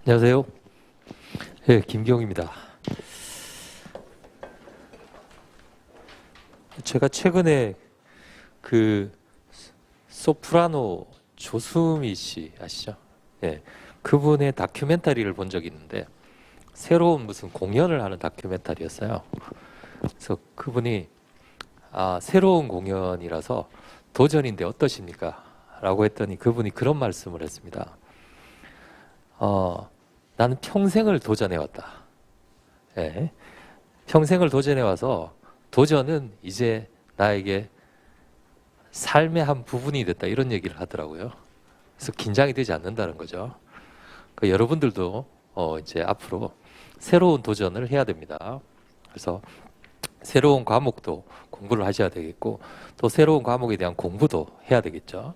안녕하세요. 네, 김경입니다. 제가 최근에 그 소프라노 조수미 씨 아시죠? 예, 그분의 다큐멘터리를 본 적이 있는데 새로운 무슨 공연을 하는 다큐멘터리였어요. 그래서 그분이 새로운 공연이라서 도전인데 어떠십니까? 라고 했더니 그분이 그런 말씀을 했습니다. 나는 평생을 도전해왔다. 예, 평생을 도전해와서 도전은 이제 나에게 삶의 한 부분이 됐다. 이런 얘기를 하더라고요. 그래서 긴장이 되지 않는다는 거죠. 그러니까 여러분들도 이제 앞으로 새로운 도전을 해야 됩니다. 그래서 새로운 과목도 공부를 하셔야 되겠고 또 새로운 과목에 대한 공부도 해야 되겠죠.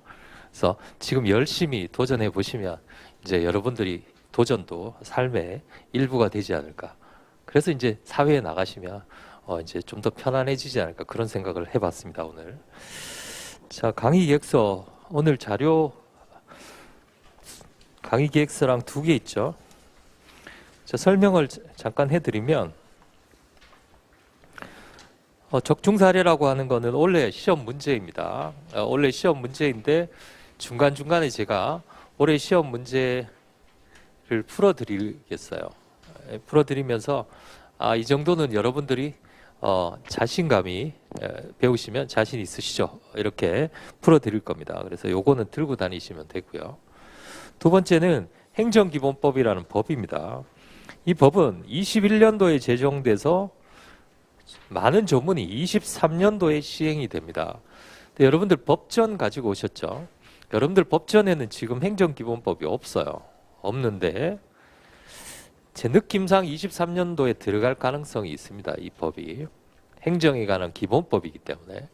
그래서 지금 열심히 도전해 보시면 이제 여러분들이 도전도 삶의 일부가 되지 않을까. 그래서 이제 사회에 나가시면 이제 좀 더 편안해지지 않을까 그런 생각을 해봤습니다. 오늘. 자, 강의 기획서 오늘 자료 강의 기획서랑 두 개 있죠. 자, 설명을 잠깐 해드리면 적중 사례라고 하는 거는 원래 시험 문제입니다. 원래 시험 문제인데 중간중간에 제가 올해 시험 문제를 풀어드리겠어요. 풀어드리면서 이 정도는 여러분들이 자신감이 배우시면 자신 있으시죠? 이렇게 풀어드릴 겁니다. 그래서 요거는 들고 다니시면 되고요. 두 번째는 행정기본법이라는 법입니다. 이 법은 21년도에 제정돼서 많은 조문이 23년도에 시행이 됩니다. 근데 여러분들 법전 가지고 오셨죠? 여러분들 법전에는 지금 행정기본법이 없어요. 없는데 제 느낌상 23년도에 들어갈 가능성이 있습니다. 이 법이 행정에 관한 기본법이기 때문에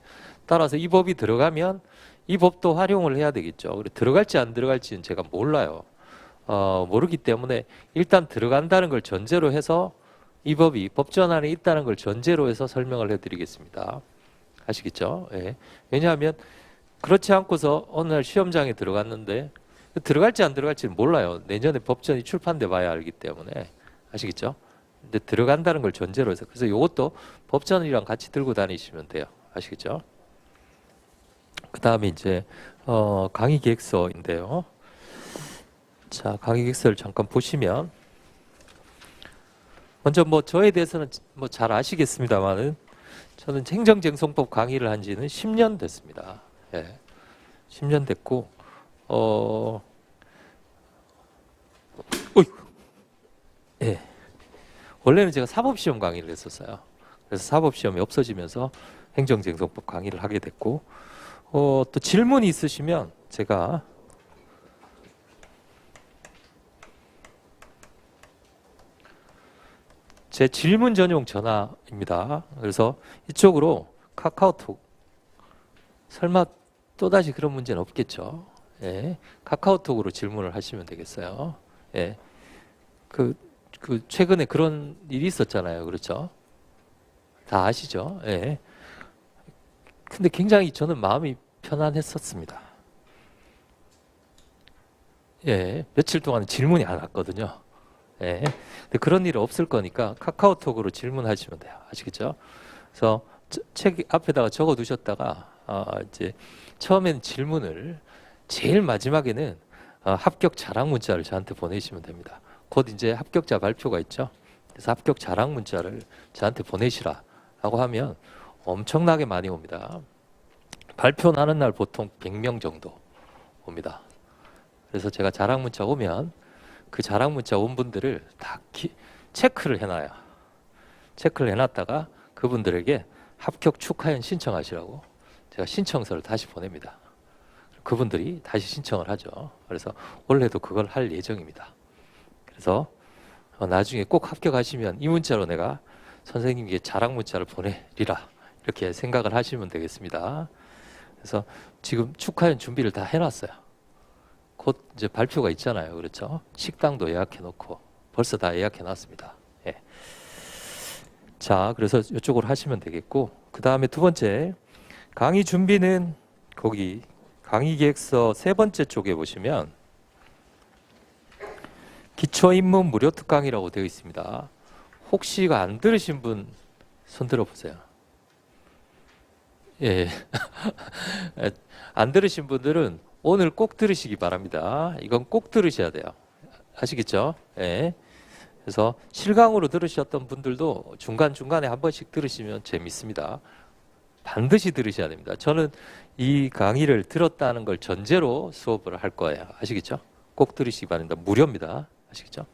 따라서 이 법이 들어가면 이 법도 활용을 해야 되겠죠. 그리고 들어갈지 안 들어갈지는 제가 몰라요. 모르기 때문에 일단 들어간다는 걸 전제로 해서 이 법이 법전 안에 있다는 걸 전제로 해서 설명을 해드리겠습니다. 아시겠죠? 예. 왜냐하면 그렇지 않고서 어느 날 시험장에 들어갔는데 들어갈지 안 들어갈지는 몰라요. 내년에 법전이 출판돼 봐야 알기 때문에. 아시겠죠? 근데 들어간다는 걸 전제로 해서 그래서 이것도 법전이랑 같이 들고 다니시면 돼요. 아시겠죠? 그 다음에 이제 강의 기획서인데요. 자, 강의 기획서를 잠깐 보시면 먼저 뭐 저에 대해서는 뭐 잘 아시겠습니다만은 저는 행정쟁송법 강의를 한 지는 10년 됐습니다. 예. 10년 됐고 예. 원래는 제가 사법시험 강의를 했었어요. 그래서 사법시험이 없어지면서 행정쟁송법 강의를 하게 됐고 또 질문이 있으시면 제가 제 질문 전용 전화입니다. 그래서 이쪽으로 카카오톡 설마 또다시 그런 문제는 없겠죠. 예. 카카오톡으로 질문을 하시면 되겠어요. 예. 그 최근에 그런 일이 있었잖아요. 그렇죠? 다 아시죠? 예. 근데 굉장히 저는 마음이 편안했었습니다. 예. 며칠 동안 질문이 안 왔거든요. 예. 근데 그런 일이 없을 거니까 카카오톡으로 질문하시면 돼요. 아시겠죠? 그래서 책 앞에다가 적어 두셨다가 이제 처음엔 질문을 제일 마지막에는 합격 자랑 문자를 저한테 보내시면 됩니다. 곧 이제 합격자 발표가 있죠. 그래서 합격 자랑 문자를 저한테 보내시라라고 하면 엄청나게 많이 옵니다. 발표 나는 날 보통 100명 정도 옵니다. 그래서 제가 자랑 문자 오면 그 자랑 문자 온 분들을 다 체크를 해놔요. 체크를 해놨다가 그분들에게 합격 축하연 신청하시라고 제가 신청서를 다시 보냅니다. 그분들이 다시 신청을 하죠. 그래서 올해도 그걸 할 예정입니다. 그래서 나중에 꼭 합격하시면 이 문자로 내가 선생님께 자랑 문자를 보내리라 이렇게 생각을 하시면 되겠습니다. 그래서 지금 축하연 준비를 다 해놨어요. 곧 이제 발표가 있잖아요. 그렇죠? 식당도 예약해 놓고 벌써 다 예약해 놨습니다. 예. 자, 그래서 이쪽으로 하시면 되겠고 그 다음에 두 번째 강의 준비는 거기 강의 기획서 세 번째 쪽에 보시면 기초입문 무료 특강이라고 되어 있습니다. 혹시 이거 안 들으신 분 손 들어보세요. 예. 안 들으신 분들은 오늘 꼭 들으시기 바랍니다. 이건 꼭 들으셔야 돼요. 아시겠죠? 예. 그래서 실강으로 들으셨던 분들도 중간중간에 한 번씩 들으시면 재밌습니다. 반드시 들으셔야 됩니다. 저는 이 강의를 들었다는 걸 전제로 수업을 할 거예요. 아시겠죠? 꼭 들으시기 바랍니다. 무료입니다. 아시겠죠?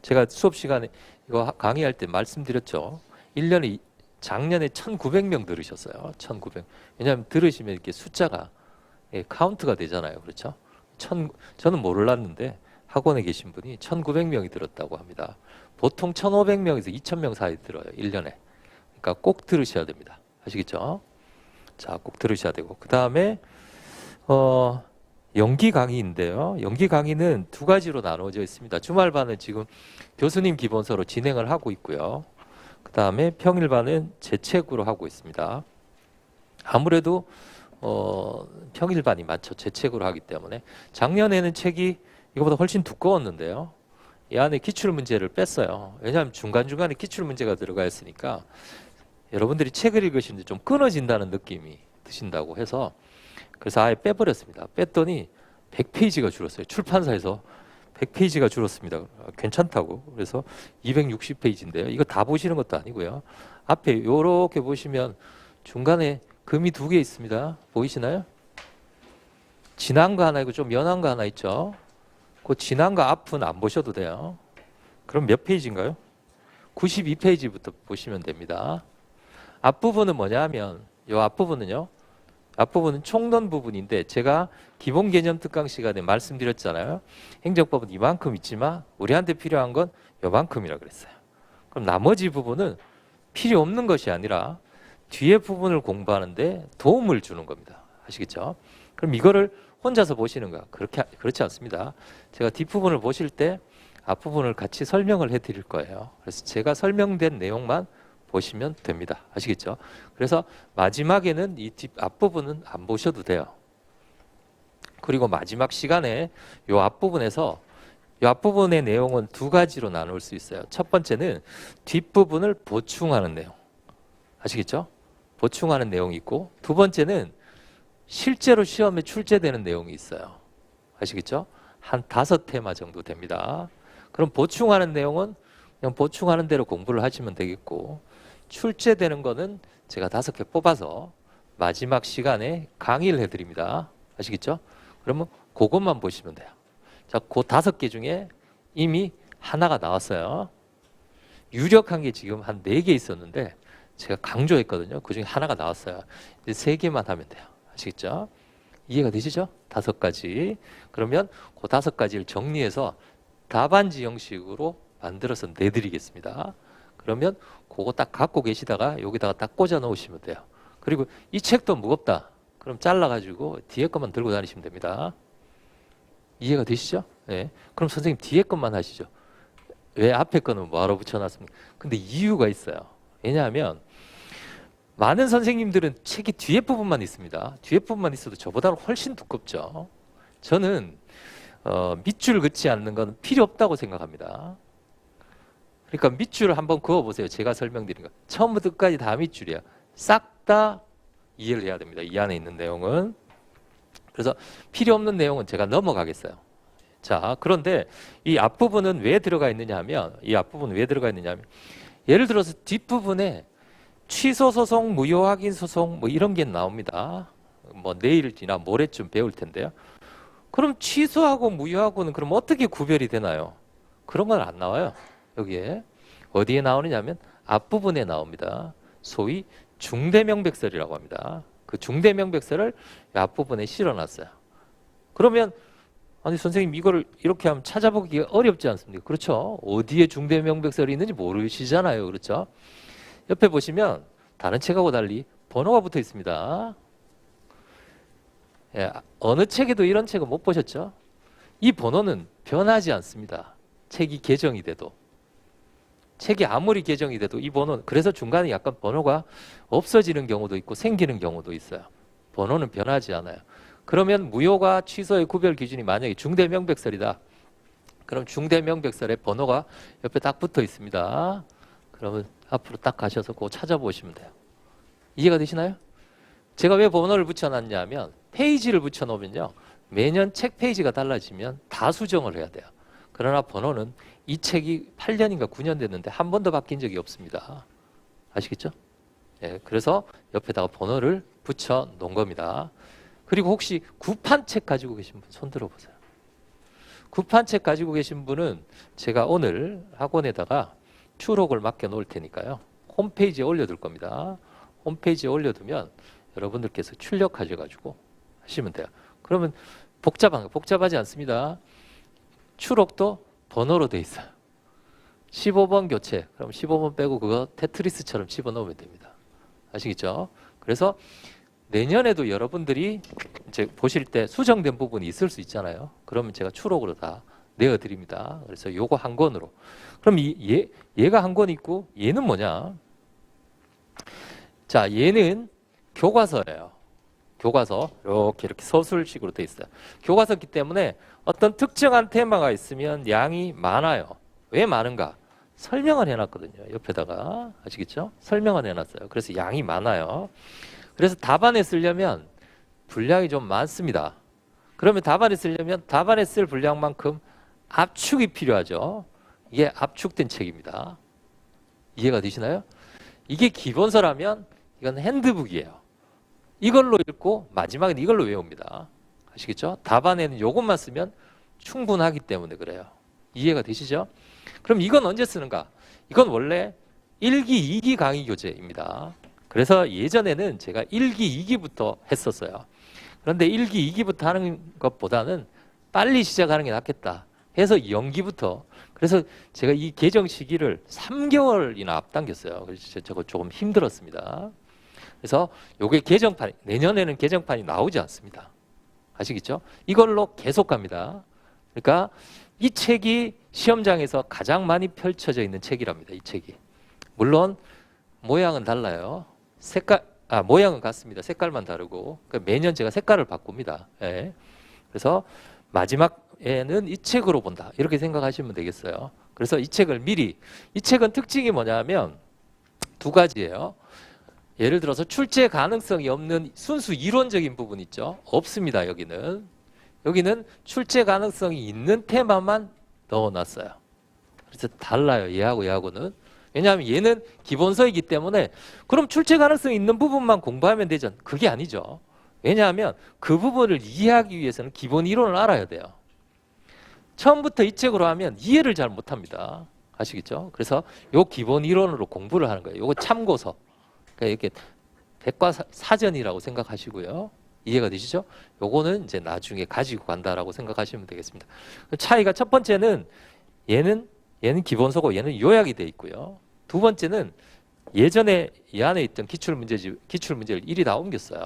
제가 수업 시간에 이거 강의할 때 말씀드렸죠. 1년에 작년에 1,900명 들으셨어요. 1,900. 왜냐하면 들으시면 이렇게 숫자가 카운트가 되잖아요. 그렇죠? 저는 몰랐는데 학원에 계신 분이 1,900명이 들었다고 합니다. 보통 1,500명에서 2,000명 사이 들어요. 1년에. 그러니까 꼭 들으셔야 됩니다. 아시겠죠? 자, 꼭 들으셔야 되고. 그 다음에 연기 강의인데요. 연기 강의는 두 가지로 나누어져 있습니다. 주말반은 지금 교수님 기본서로 진행을 하고 있고요. 그 다음에 평일반은 제 책으로 하고 있습니다. 아무래도 평일반이 많죠. 제 책으로 하기 때문에. 작년에는 책이 이거보다 훨씬 두꺼웠는데요. 이 안에 기출문제를 뺐어요. 왜냐하면 중간중간에 기출문제가 들어가 있으니까 여러분들이 책을 읽으시는데 좀 끊어진다는 느낌이 드신다고 해서 그래서 아예 빼버렸습니다. 뺐더니 100페이지가 줄었어요. 출판사에서 100페이지가 줄었습니다. 괜찮다고. 그래서 260페이지인데요. 이거 다 보시는 것도 아니고요. 앞에 이렇게 보시면 중간에 금이 두 개 있습니다. 보이시나요? 진한 거 하나 있고 좀 연한 거 하나 있죠. 그 진한 거 앞은 안 보셔도 돼요. 그럼 몇 페이지인가요? 92페이지부터 보시면 됩니다. 앞부분은 뭐냐면 이 앞부분은요. 앞부분은 총론 부분인데 제가 기본 개념 특강 시간에 말씀드렸잖아요. 행정법은 이만큼 있지만 우리한테 필요한 건 요만큼이라 그랬어요. 그럼 나머지 부분은 필요 없는 것이 아니라 뒤에 부분을 공부하는데 도움을 주는 겁니다. 아시겠죠? 그럼 이거를 혼자서 보시는 거야. 그렇지 않습니다. 제가 뒷부분을 보실 때 앞부분을 같이 설명을 해드릴 거예요. 그래서 제가 설명된 내용만 보시면 됩니다. 아시겠죠? 그래서 마지막에는 이 앞부분은 안 보셔도 돼요. 그리고 마지막 시간에 이 앞부분에서 이 앞부분의 내용은 두 가지로 나눌 수 있어요. 첫 번째는 뒷부분을 보충하는 내용. 아시겠죠? 보충하는 내용이 있고 두 번째는 실제로 시험에 출제되는 내용이 있어요. 아시겠죠? 한 5테마 정도 됩니다. 그럼 보충하는 내용은 그냥 보충하는 대로 공부를 하시면 되겠고 출제되는 거는 제가 5개 뽑아서 마지막 시간에 강의를 해드립니다. 아시겠죠? 그러면 그것만 보시면 돼요. 자, 그 5개 중에 이미 하나가 나왔어요. 유력한 게 지금 한 4개 있었는데 제가 강조했거든요. 그 중에 하나가 나왔어요. 이제 3개만 하면 돼요. 아시겠죠? 이해가 되시죠? 5가지. 그러면 그 5가지를 정리해서 답안지 형식으로 만들어서 내드리겠습니다. 그러면 그거 딱 갖고 계시다가 여기다가 딱 꽂아 놓으시면 돼요. 그리고 이 책도 무겁다. 그럼 잘라가지고 뒤에 것만 들고 다니시면 됩니다. 이해가 되시죠? 네. 그럼 선생님 뒤에 것만 하시죠. 왜 앞에 거는 뭐하러 붙여놨습니까? 근데 이유가 있어요. 왜냐하면 많은 선생님들은 책이 뒤에 부분만 있습니다. 뒤에 부분만 있어도 저보다는 훨씬 두껍죠. 저는 밑줄 긋지 않는 건 필요 없다고 생각합니다. 그러니까 밑줄을 한번 그어보세요. 제가 설명드린 거. 처음부터 끝까지 다 밑줄이야. 싹 다 이해를 해야 됩니다. 이 안에 있는 내용은. 그래서 필요 없는 내용은 제가 넘어가겠어요. 자, 그런데 이 앞부분은 왜 들어가 있느냐 하면 예를 들어서 뒷부분에 취소 소송, 무효 확인 소송 뭐 이런 게 나옵니다. 뭐 내일이나 모레쯤 배울 텐데요. 그럼 취소하고 무효하고는 그럼 어떻게 구별이 되나요? 그런 건 안 나와요. 여기에 어디에 나오느냐면 앞부분에 나옵니다. 소위 중대명백설이라고 합니다. 그 중대명백설을 앞부분에 실어놨어요. 그러면 아니 선생님 이거를 이렇게 하면 찾아보기가 어렵지 않습니까? 그렇죠? 어디에 중대명백설이 있는지 모르시잖아요. 그렇죠? 옆에 보시면 다른 책하고 달리 번호가 붙어 있습니다. 예, 어느 책에도 이런 책은 못 보셨죠? 이 번호는 변하지 않습니다. 책이 개정이 돼도. 책이 아무리 개정이 돼도 이 번호는 그래서 중간에 약간 번호가 없어지는 경우도 있고 생기는 경우도 있어요. 번호는 변하지 않아요. 그러면 무효과 취소의 구별 기준이 만약에 중대명백설이다. 그럼 중대명백설에 번호가 옆에 딱 붙어 있습니다. 그러면 앞으로 딱 가셔서 그거 찾아보시면 돼요. 이해가 되시나요? 제가 왜 번호를 붙여놨냐면 페이지를 붙여놓으면요, 매년 책 페이지가 달라지면 다 수정을 해야 돼요. 그러나 번호는 이 책이 8년인가 9년 됐는데 한 번도 바뀐 적이 없습니다. 아시겠죠? 예, 그래서 옆에다가 번호를 붙여 놓은 겁니다. 그리고 혹시 구판책 가지고 계신 분 손 들어보세요. 구판책 가지고 계신 분은 제가 오늘 학원에다가 추록을 맡겨 놓을 테니까요, 홈페이지에 올려둘 겁니다. 홈페이지에 올려두면 여러분들께서 출력하셔가지고 하시면 돼요. 그러면 복잡하지 않습니다. 추록도 번호로 돼 있어요. 15번 교체, 그럼 15번 빼고 그거 테트리스처럼 집어넣으면 됩니다. 아시겠죠? 그래서 내년에도 여러분들이 이제 보실 때 수정된 부분이 있을 수 있잖아요. 그러면 제가 추록으로 다 내어드립니다. 그래서 요거 한 권으로. 그럼 얘가 한 권 있고 얘는 뭐냐? 자, 얘는 교과서예요. 교과서 이렇게 서술식으로 돼 있어요. 교과서기 때문에 어떤 특정한 테마가 있으면 양이 많아요. 왜 많은가? 설명을 해놨거든요. 옆에다가. 아시겠죠? 설명을 해놨어요. 그래서 양이 많아요. 그래서 답안에 쓰려면 분량이 좀 많습니다. 그러면 답안에 쓰려면 답안에 쓸 분량만큼 압축이 필요하죠. 이게 압축된 책입니다. 이해가 되시나요? 이게 기본서라면 이건 핸드북이에요. 이걸로 읽고 마지막엔 이걸로 외웁니다. 아시겠죠? 답안에는 이것만 쓰면 충분하기 때문에 그래요. 이해가 되시죠? 그럼 이건 언제 쓰는가? 이건 원래 1기, 2기 강의 교재입니다. 그래서 예전에는 제가 1기, 2기부터 했었어요. 그런데 1기, 2기부터 하는 것보다는 빨리 시작하는 게 낫겠다 해서 0기부터, 그래서 제가 이 개정 시기를 3개월이나 앞당겼어요. 그래서 저거 조금 힘들었습니다. 그래서 요게 개정판, 내년에는 개정판이 나오지 않습니다. 아시겠죠? 이걸로 계속 갑니다. 그러니까 이 책이 시험장에서 가장 많이 펼쳐져 있는 책이랍니다. 이 책이. 물론 모양은 달라요. 모양은 같습니다. 색깔만 다르고. 그러니까 매년 제가 색깔을 바꿉니다. 예. 그래서 마지막에는 이 책으로 본다, 이렇게 생각하시면 되겠어요. 그래서 이 책을 이 책은 특징이 뭐냐면 두 가지예요. 예를 들어서 출제 가능성이 없는 순수 이론적인 부분 있죠? 없습니다. 여기는 출제 가능성이 있는 테마만 넣어놨어요. 그래서 달라요. 얘하고는. 왜냐하면 얘는 기본서이기 때문에 그럼 출제 가능성이 있는 부분만 공부하면 되죠. 그게 아니죠. 왜냐하면 그 부분을 이해하기 위해서는 기본 이론을 알아야 돼요. 처음부터 이 책으로 하면 이해를 잘 못합니다. 아시겠죠? 그래서 요 기본 이론으로 공부를 하는 거예요. 요거 참고서. 그러니까 이렇게 백과사전이라고 생각하시고요. 이해가 되시죠? 요거는 이제 나중에 가지고 간다라고 생각하시면 되겠습니다. 차이가, 첫 번째는 얘는 기본서고 얘는 요약이 돼 있고요. 두 번째는 예전에 이 안에 있던 기출문제를 이리 다 옮겼어요.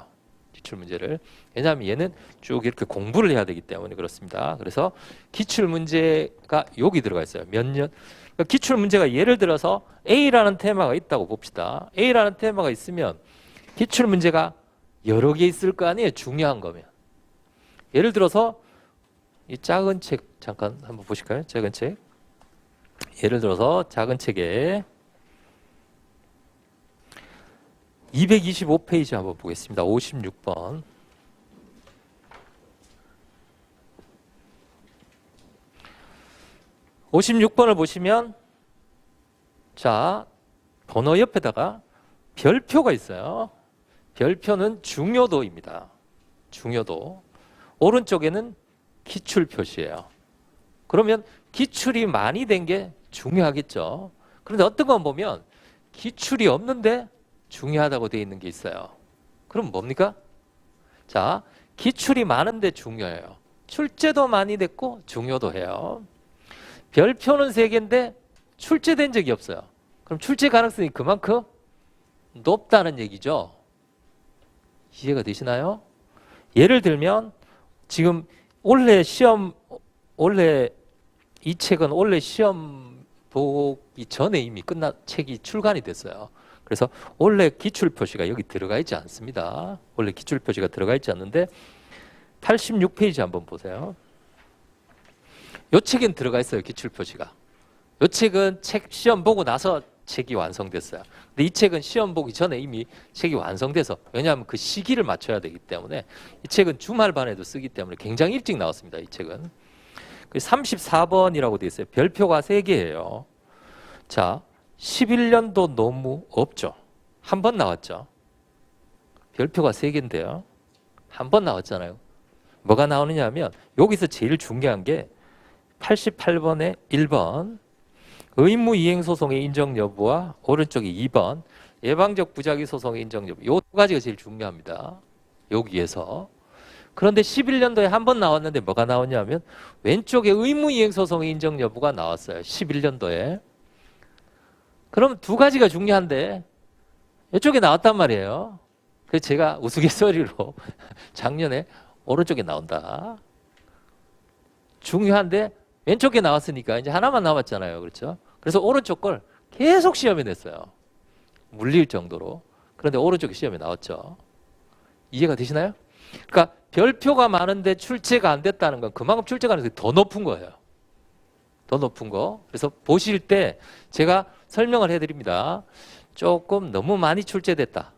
기출문제를. 왜냐하면 얘는 쭉 이렇게 공부를 해야 되기 때문에 그렇습니다. 그래서 기출문제가 여기 들어가 있어요. 몇 년. 그러니까 기출문제가 예를 들어서 A라는 테마가 있다고 봅시다. A라는 테마가 있으면 기출문제가 여러 개 있을 거 아니에요. 중요한 거면. 예를 들어서 이 작은 책 잠깐 한번 보실까요? 작은 책. 예를 들어서 작은 책에 225페이지 한번 보겠습니다. 56번. (56번을) 보시면, 자, 번호 옆에다가 별표가 있어요. 별표는 중요도입니다. 중요도. 오른쪽에는 기출 표시예요. 그러면 기출이 많이 된 게 중요하겠죠. 그런데 어떤 건 보면 기출이 없는데 중요하다고 되어 있는 게 있어요. 그럼 뭡니까? 자, 기출이 많은데 중요해요. 출제도 많이 됐고 중요도 해요. 별표는 3개인데 출제된 적이 없어요. 그럼 출제 가능성이 그만큼 높다는 얘기죠. 이해가 되시나요? 예를 들면 지금 이 책은 원래 시험 보기 전에 이미 책이 출간이 됐어요. 그래서 원래 기출 표시가 여기 들어가 있지 않습니다. 원래 기출 표시가 들어가 있지 않는데 86페이지 한번 보세요. 요 책엔 들어가 있어요. 기출표시가. 요 책은 책 시험 보고 나서 책이 완성됐어요. 근데 이 책은 시험 보기 전에 이미 책이 완성돼서, 왜냐하면 그 시기를 맞춰야 되기 때문에 이 책은 주말반에도 쓰기 때문에 굉장히 일찍 나왔습니다. 이 책은. 34번이라고 되어 있어요. 별표가 3개예요. 자, 11년도 너무 없죠. 한 번 나왔죠. 별표가 3개인데요. 한 번 나왔잖아요. 뭐가 나오느냐 하면 여기서 제일 중요한 게 88번에 1번 의무이행 소송의 인정 여부와 오른쪽에 2번 예방적 부작위 소송의 인정 여부. 요 두 가지가 제일 중요합니다. 여기에서. 그런데 11년도에 한 번 나왔는데 뭐가 나오냐면 왼쪽에 의무이행 소송의 인정 여부가 나왔어요. 11년도에. 그럼 두 가지가 중요한데 이쪽에 나왔단 말이에요. 그래서 제가 우스갯소리로 작년에 오른쪽에 나온다. 중요한데 왼쪽에 나왔으니까 이제 하나만 남았잖아요. 그렇죠? 그래서 오른쪽 걸 계속 시험에 냈어요. 물릴 정도로. 그런데 오른쪽에 시험에 나왔죠. 이해가 되시나요? 그러니까 별표가 많은데 출제가 안 됐다는 건 그만큼 출제 가능성이 더 높은 거예요. 더 높은 거. 그래서 보실 때 제가 설명을 해드립니다. 조금 너무 많이 출제됐다.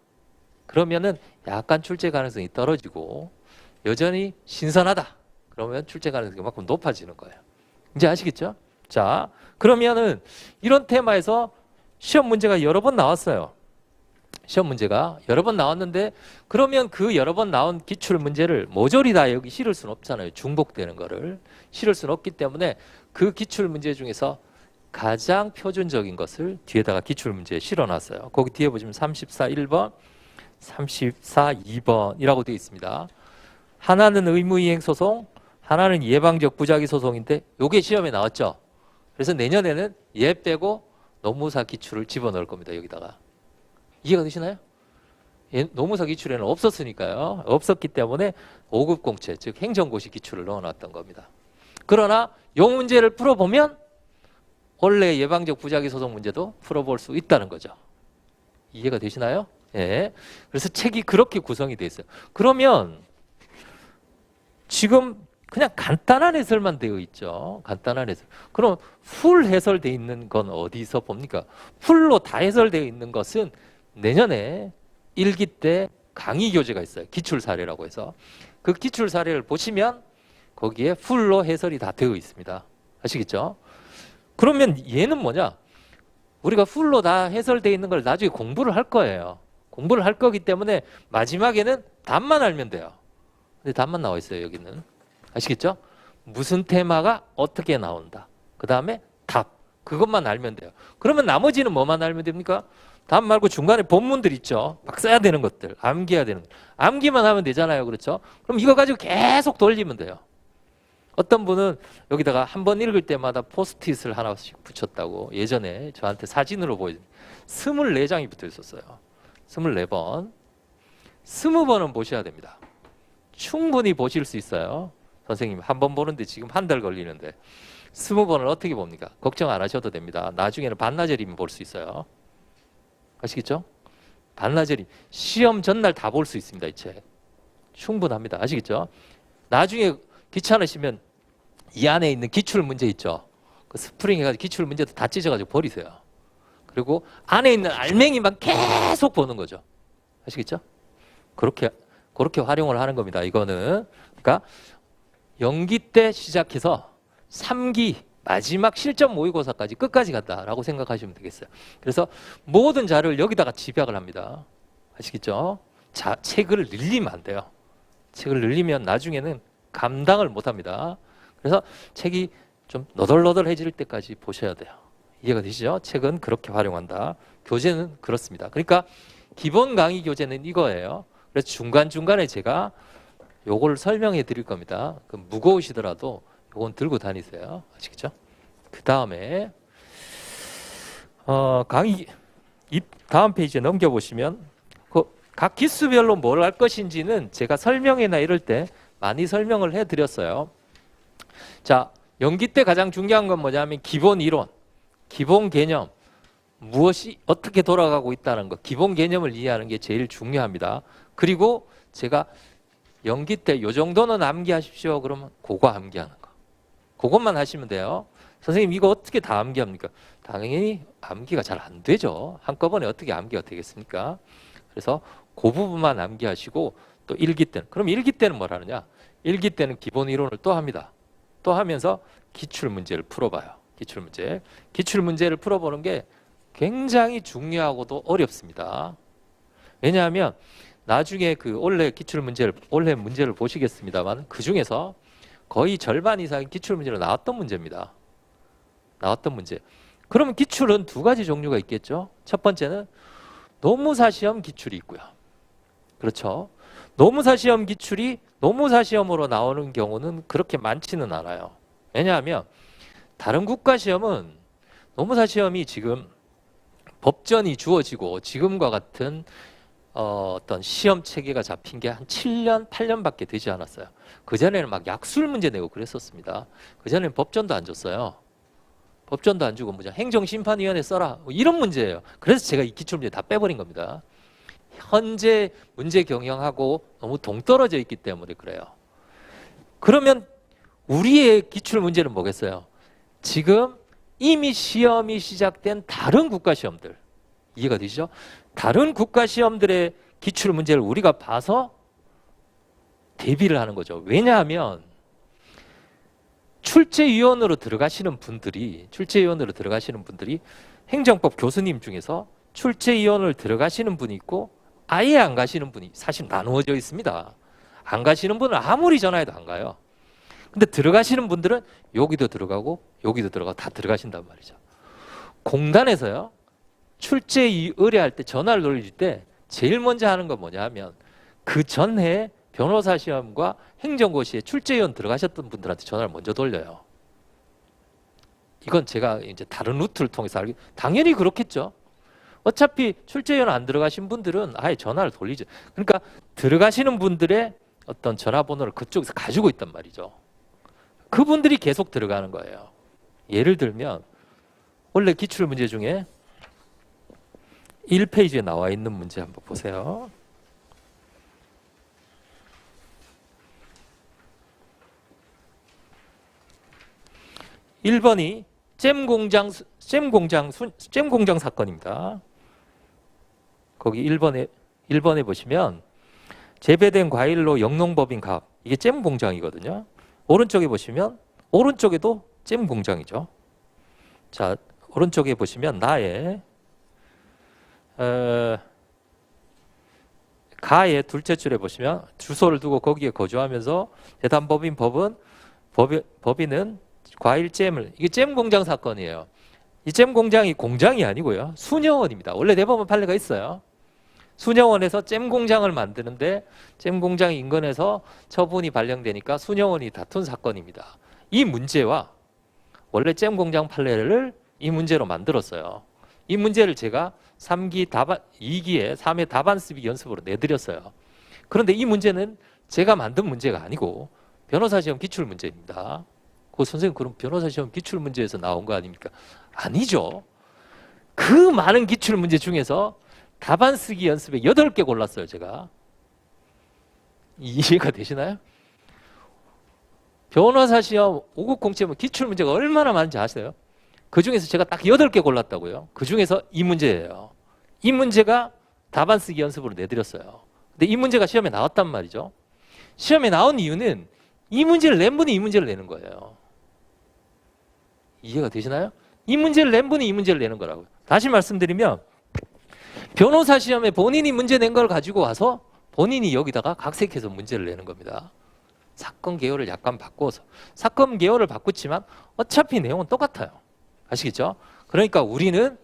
그러면은 약간 출제 가능성이 떨어지고 여전히 신선하다. 그러면 출제 가능성이 그만큼 높아지는 거예요. 이제 아시겠죠? 자, 그러면은 이런 테마에서 시험 문제가 여러 번 나왔어요. 시험 문제가 여러 번 나왔는데 그러면 그 여러 번 나온 기출 문제를 모조리 다 여기 실을 수는 없잖아요. 중복되는 거를 실을 수는 없기 때문에 그 기출 문제 중에서 가장 표준적인 것을 뒤에다가 기출 문제에 실어놨어요. 거기 뒤에 보시면 34 1번, 34 2번이라고 되어 있습니다. 하나는 의무이행 소송, 하나는 예방적 부작위 소송인데 요게 시험에 나왔죠. 그래서 내년에는 얘 빼고 노무사 기출을 집어넣을 겁니다. 여기다가. 이해가 되시나요? 노무사 기출에는 없었으니까요. 없었기 때문에 5급 공채, 즉 행정고시 기출을 넣어놨던 겁니다. 그러나 이 문제를 풀어보면 원래 예방적 부작위 소송 문제도 풀어볼 수 있다는 거죠. 이해가 되시나요? 예. 그래서 책이 그렇게 구성이 되어 있어요. 그러면 지금 그냥 간단한 해설만 되어 있죠. 간단한 해설. 그럼 풀 해설되어 있는 건 어디서 봅니까? 풀로 다 해설되어 있는 것은 내년에 1기 때 강의 교재가 있어요. 기출 사례라고 해서. 그 기출 사례를 보시면 거기에 풀로 해설이 다 되어 있습니다. 아시겠죠? 그러면 얘는 뭐냐? 우리가 풀로 다 해설되어 있는 걸 나중에 공부를 할 거예요. 공부를 할 거기 때문에 마지막에는 답만 알면 돼요. 근데 답만 나와 있어요. 여기는. 아시겠죠? 무슨 테마가 어떻게 나온다. 그 다음에 답. 그것만 알면 돼요. 그러면 나머지는 뭐만 알면 됩니까? 답 말고 중간에 본문들 있죠. 막 써야 되는 것들. 암기해야 되는 것. 암기만 하면 되잖아요. 그렇죠? 그럼 이거 가지고 계속 돌리면 돼요. 어떤 분은 여기다가 한 번 읽을 때마다 포스트잇을 하나씩 붙였다고 예전에 저한테 사진으로 보여줍니다. 24장이 붙어 있었어요. 24번. 20번은 보셔야 됩니다. 충분히 보실 수 있어요. 선생님 한 번 보는데 지금 한 달 걸리는데 20번을 어떻게 봅니까? 걱정 안 하셔도 됩니다. 나중에는 반나절이면 볼 수 있어요. 아시겠죠? 반나절이 시험 전날 다 볼 수 있습니다. 이 책. 충분합니다. 아시겠죠? 나중에 귀찮으시면 이 안에 있는 기출 문제 있죠? 그 스프링 해가지고 기출 문제도 다 찢어가지고 버리세요. 그리고 안에 있는 알맹이만 계속 보는 거죠. 아시겠죠? 그렇게 활용을 하는 겁니다. 이거는. 그러니까 연기 때 시작해서 3기 마지막 실전 모의고사까지 끝까지 간다라고 생각하시면 되겠어요. 그래서 모든 자료를 여기다가 집약을 합니다. 아시겠죠? 자, 책을 늘리면 안 돼요. 책을 늘리면 나중에는 감당을 못 합니다. 그래서 책이 좀 너덜너덜해질 때까지 보셔야 돼요. 이해가 되시죠? 책은 그렇게 활용한다. 교재는 그렇습니다. 그러니까 기본 강의 교재는 이거예요. 그래서 중간중간에 제가 요걸 설명해 드릴 겁니다. 무거우시더라도 요건 들고 다니세요. 아시겠죠? 그 다음에 강의 다음 페이지에 넘겨보시면 각 기수별로 뭘 할 것인지는 제가 설명회나 이럴 때 많이 설명을 해드렸어요. 자, 연기 때 가장 중요한 건 뭐냐면 기본 이론, 기본 개념, 무엇이 어떻게 돌아가고 있다는 것, 기본 개념을 이해하는 게 제일 중요합니다. 그리고 제가 연기 때 요 정도는 암기하십시오. 그러면 그거 암기하는 거. 그것만 하시면 돼요. 선생님 이거 어떻게 다 암기합니까? 당연히 암기가 잘 안 되죠. 한꺼번에 어떻게 암기가 되겠습니까? 그래서 그 부분만 암기하시고 또 일기 때는, 그럼 일기 때는 뭘 하느냐? 일기 때는 기본 이론을 또 합니다. 또 하면서 기출 문제를 풀어봐요. 기출 문제. 기출 문제를 풀어보는 게 굉장히 중요하고도 어렵습니다. 왜냐하면 나중에 그 올해 문제를 보시겠습니다만 그 중에서 거의 절반 이상이 기출 문제로 나왔던 문제입니다. 나왔던 문제. 그러면 기출은 두 가지 종류가 있겠죠. 첫 번째는 노무사 시험 기출이 있고요. 그렇죠. 노무사 시험 기출이 노무사 시험으로 나오는 경우는 그렇게 많지는 않아요. 왜냐하면 다른 국가 시험은 노무사 시험이 지금 법전이 주어지고 지금과 같은 어떤 시험 체계가 잡힌 게 한 7년, 8년밖에 되지 않았어요. 그전에는 막 약술 문제 내고 그랬었습니다. 그전에는 법전도 안 줬어요. 법전도 안 주고 뭐냐 행정심판위원회 써라 뭐 이런 문제예요. 그래서 제가 이 기출문제 다 빼버린 겁니다. 현재 문제 경영하고 너무 동떨어져 있기 때문에 그래요. 그러면 우리의 기출 문제는 뭐겠어요? 지금 이미 시험이 시작된 다른 국가 시험들, 이해가 되시죠? 다른 국가 시험들의 기출 문제를 우리가 봐서 대비를 하는 거죠. 왜냐하면 출제위원으로 들어가시는 분들이 행정법 교수님 중에서 출제위원을 들어가시는 분이 있고 아예 안 가시는 분이 사실 나누어져 있습니다. 안 가시는 분은 아무리 전화해도 안 가요. 근데 들어가시는 분들은 여기도 들어가고 여기도 들어가고 다 들어가신단 말이죠. 공단에서요, 출제 의뢰할 때 전화를 돌릴 때 제일 먼저 하는 건 뭐냐 하면 그 전에 변호사 시험과 행정고시에 출제위원 들어가셨던 분들한테 전화를 먼저 돌려요. 이건 제가 이제 다른 루트를 통해서 알기, 당연히 그렇겠죠. 어차피 출제위원 안 들어가신 분들은 아예 전화를 돌리죠. 그러니까 들어가시는 분들의 어떤 전화번호를 그쪽에서 가지고 있단 말이죠. 그분들이 계속 들어가는 거예요. 예를 들면 원래 기출 문제 중에 1페이지에 나와 있는 문제 한번 보세요. (1번이) 잼 공장 사건입니다. 거기 1번에 보시면 재배된 과일로 영농법인 갑, 이게 잼 공장이거든요. 오른쪽에 보시면 오른쪽에도 잼 공장이죠. 자, 오른쪽에 보시면 나의 가의 둘째 줄에 보시면 주소를 두고 거기에 거주하면서 재단법인 법인은 과일잼을, 이게 잼 공장 사건이에요. 이 잼 공장이 공장이 아니고요, 수녀원입니다. 원래 대법원 판례가 있어요. 수녀원에서 잼 공장을 만드는데 잼 공장이 인근에서 처분이 발령되니까 수녀원이 다툰 사건입니다. 이 문제와 원래 잼 공장 판례를 이 문제로 만들었어요. 이 문제를 제가 2기에 3회 답안 쓰기 연습으로 내드렸어요. 그런데 이 문제는 제가 만든 문제가 아니고 변호사 시험 기출 문제입니다. 선생님, 그럼 변호사 시험 기출 문제에서 나온 거 아닙니까? 아니죠. 그 많은 기출 문제 중에서 답안 쓰기 연습에 8개 골랐어요, 제가. 이해가 되시나요? 변호사 시험 5급 공채면 기출 문제가 얼마나 많은지 아세요? 그 중에서 제가 딱 8개 골랐다고요. 그 중에서 이 문제예요. 이 문제가 답안 쓰기 연습으로 내드렸어요. 근데 이 문제가 시험에 나왔단 말이죠. 시험에 나온 이유는 이 문제를 낸 분이 이 문제를 내는 거예요. 이해가 되시나요? 이 문제를 낸 분이 이 문제를 내는 거라고요. 다시 말씀드리면 변호사 시험에 본인이 문제 낸 걸 가지고 와서 본인이 여기다가 각색해서 문제를 내는 겁니다. 사건 개요를 약간 바꿔서. 사건 개요를 바꿨지만 어차피 내용은 똑같아요. 아시겠죠? 그러니까 우리는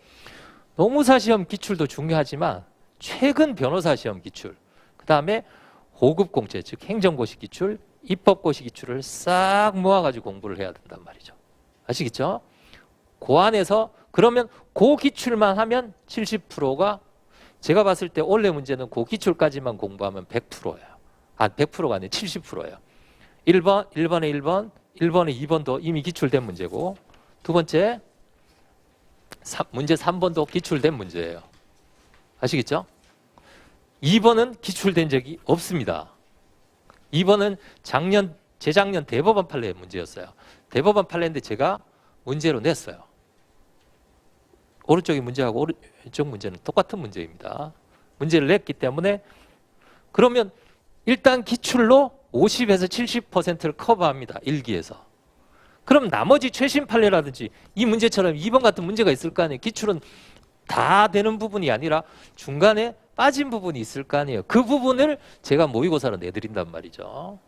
노무사 시험 기출도 중요하지만 최근 변호사 시험 기출, 그 다음에 고급 공채, 즉 행정고시 기출, 입법고시 기출을 싹 모아가지고 공부를 해야 된단 말이죠. 아시겠죠? 그 안에서 그러면 그 기출만 하면 70%가, 제가 봤을 때 원래 문제는 그 기출까지만 공부하면 100%예요. 100%가 아니라 70%예요. 1번에 1번에 2번도 이미 기출된 문제고, 두 번째 문제 3번도 기출된 문제예요. 아시겠죠? 2번은 기출된 적이 없습니다. 2번은 작년 재작년 대법원 판례 문제였어요. 대법원 판례인데 제가 문제로 냈어요. 오른쪽이 문제하고 왼쪽 문제는 똑같은 문제입니다. 문제를 냈기 때문에 그러면 일단 기출로 50에서 70%를 커버합니다. 1기에서. 그럼 나머지 최신 판례라든지 이 문제처럼 2번 같은 문제가 있을 거 아니에요. 기출은 다 되는 부분이 아니라 중간에 빠진 부분이 있을 거 아니에요. 그 부분을 제가 모의고사로 내드린단 말이죠.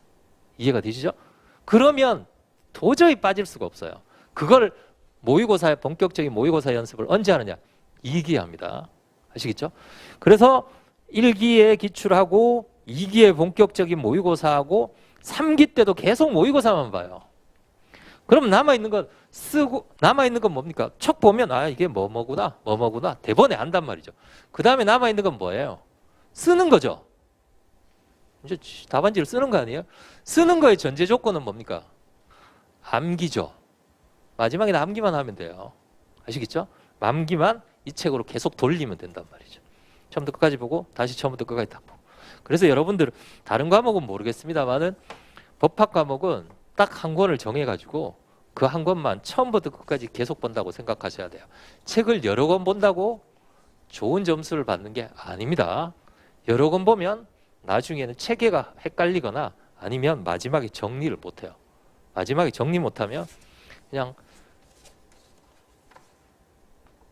이해가 되시죠? 그러면 도저히 빠질 수가 없어요. 그걸 모의고사의 본격적인 모의고사 연습을 언제 하느냐? 2기에 합니다. 아시겠죠? 그래서 1기에 기출하고 2기에 본격적인 모의고사하고 3기 때도 계속 모의고사만 봐요. 그럼 남아있는 건 쓰고, 남아있는 건 뭡니까? 척 보면, 아, 이게 뭐뭐구나, 대번에 안단 말이죠. 그 다음에 남아있는 건 뭐예요? 쓰는 거죠. 이제 답안지를 쓰는 거 아니에요? 쓰는 거의 전제 조건은 뭡니까? 암기죠. 마지막에 암기만 하면 돼요. 아시겠죠? 암기만 이 책으로 계속 돌리면 된단 말이죠. 처음부터 끝까지 보고, 다시 처음부터 끝까지 딱 보고. 그래서 여러분들, 다른 과목은 모르겠습니다만은, 법학 과목은 딱 한 권을 정해가지고 그 한 권만 처음부터 끝까지 계속 본다고 생각하셔야 돼요. 책을 여러 권 본다고 좋은 점수를 받는 게 아닙니다. 여러 권 보면 나중에는 체계가 헷갈리거나 아니면 마지막에 정리를 못해요. 마지막에 정리 못하면 그냥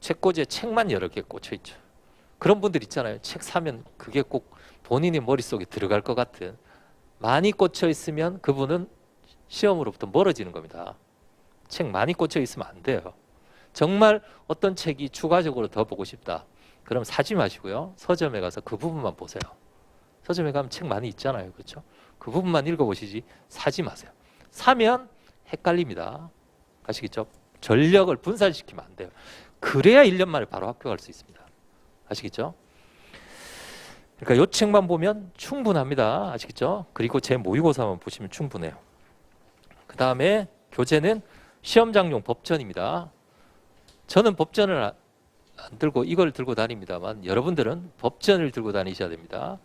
책꽂이에 책만 여러 개 꽂혀 있죠. 그런 분들 있잖아요. 책 사면 그게 꼭 본인의 머릿속에 들어갈 것 같은, 많이 꽂혀 있으면 그분은 시험으로부터 멀어지는 겁니다. 책 많이 꽂혀 있으면 안 돼요. 정말 어떤 책이 추가적으로 더 보고 싶다. 그럼 사지 마시고요. 서점에 가서 그 부분만 보세요. 서점에 가면 책 많이 있잖아요. 그렇죠? 그 부분만 읽어보시지 사지 마세요. 사면 헷갈립니다. 아시겠죠? 전력을 분산시키면 안 돼요. 그래야 1년 만에 바로 합격할 수 있습니다. 아시겠죠? 그러니까 이 책만 보면 충분합니다. 아시겠죠? 그리고 제 모의고사만 보시면 충분해요. 그 다음에 교재는 시험장용 법전입니다. 저는 법전을 안 들고 이걸 들고 다닙니다만 여러분들은 법전을 들고 다니셔야 됩니다.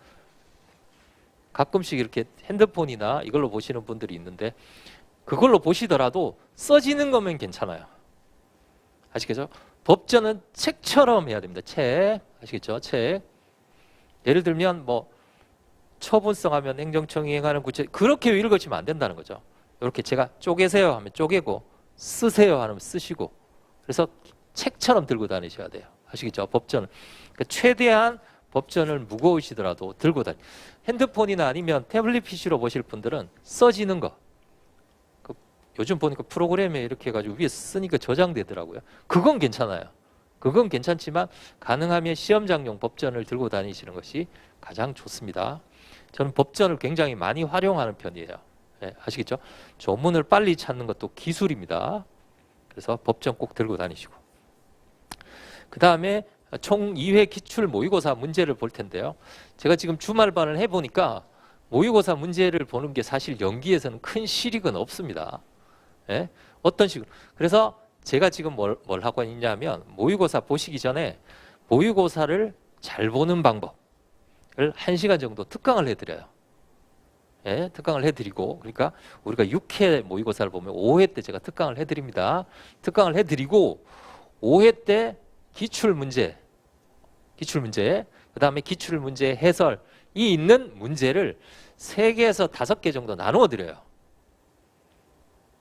가끔씩 이렇게 핸드폰이나 이걸로 보시는 분들이 있는데 그걸로 보시더라도 써지는 거면 괜찮아요. 아시겠죠? 법전은 책처럼 해야 됩니다. 책. 아시겠죠? 책. 예를 들면 뭐 처분성 하면 행정청이 행하는 구체, 그렇게 읽으시면 안 된다는 거죠. 이렇게 제가 쪼개세요 하면 쪼개고 쓰세요 하면 쓰시고, 그래서 책처럼 들고 다니셔야 돼요. 아시겠죠? 법전은. 그러니까 최대한 법전을 무거우시더라도 들고 다니. 핸드폰이나 아니면 태블릿 PC로 보실 분들은 써지는 거. 요즘 보니까 프로그램에 이렇게 해가지고 위에 쓰니까 저장되더라고요. 그건 괜찮아요. 그건 괜찮지만 가능하면 시험장용 법전을 들고 다니시는 것이 가장 좋습니다. 저는 법전을 굉장히 많이 활용하는 편이에요. 네, 아시겠죠? 조문을 빨리 찾는 것도 기술입니다. 그래서 법전 꼭 들고 다니시고. 그 다음에 총 2회 기출 모의고사 문제를 볼 텐데요. 제가 지금 주말반을 해보니까 모의고사 문제를 보는 게 사실 연기에서는 큰 실익은 없습니다. 네? 어떤 식으로. 그래서 제가 지금 뭘 하고 있냐면 모의고사 보시기 전에 모의고사를 잘 보는 방법을 1시간 정도 특강을 해드려요. 예, 특강을 해드리고, 그러니까 우리가 6회 모의고사를 보면 5회 때 제가 특강을 해드립니다. 특강을 해드리고 5회 때 기출문제, 그 다음에 기출문제 해설이 있는 문제를 3개에서 5개 정도 나누어 드려요.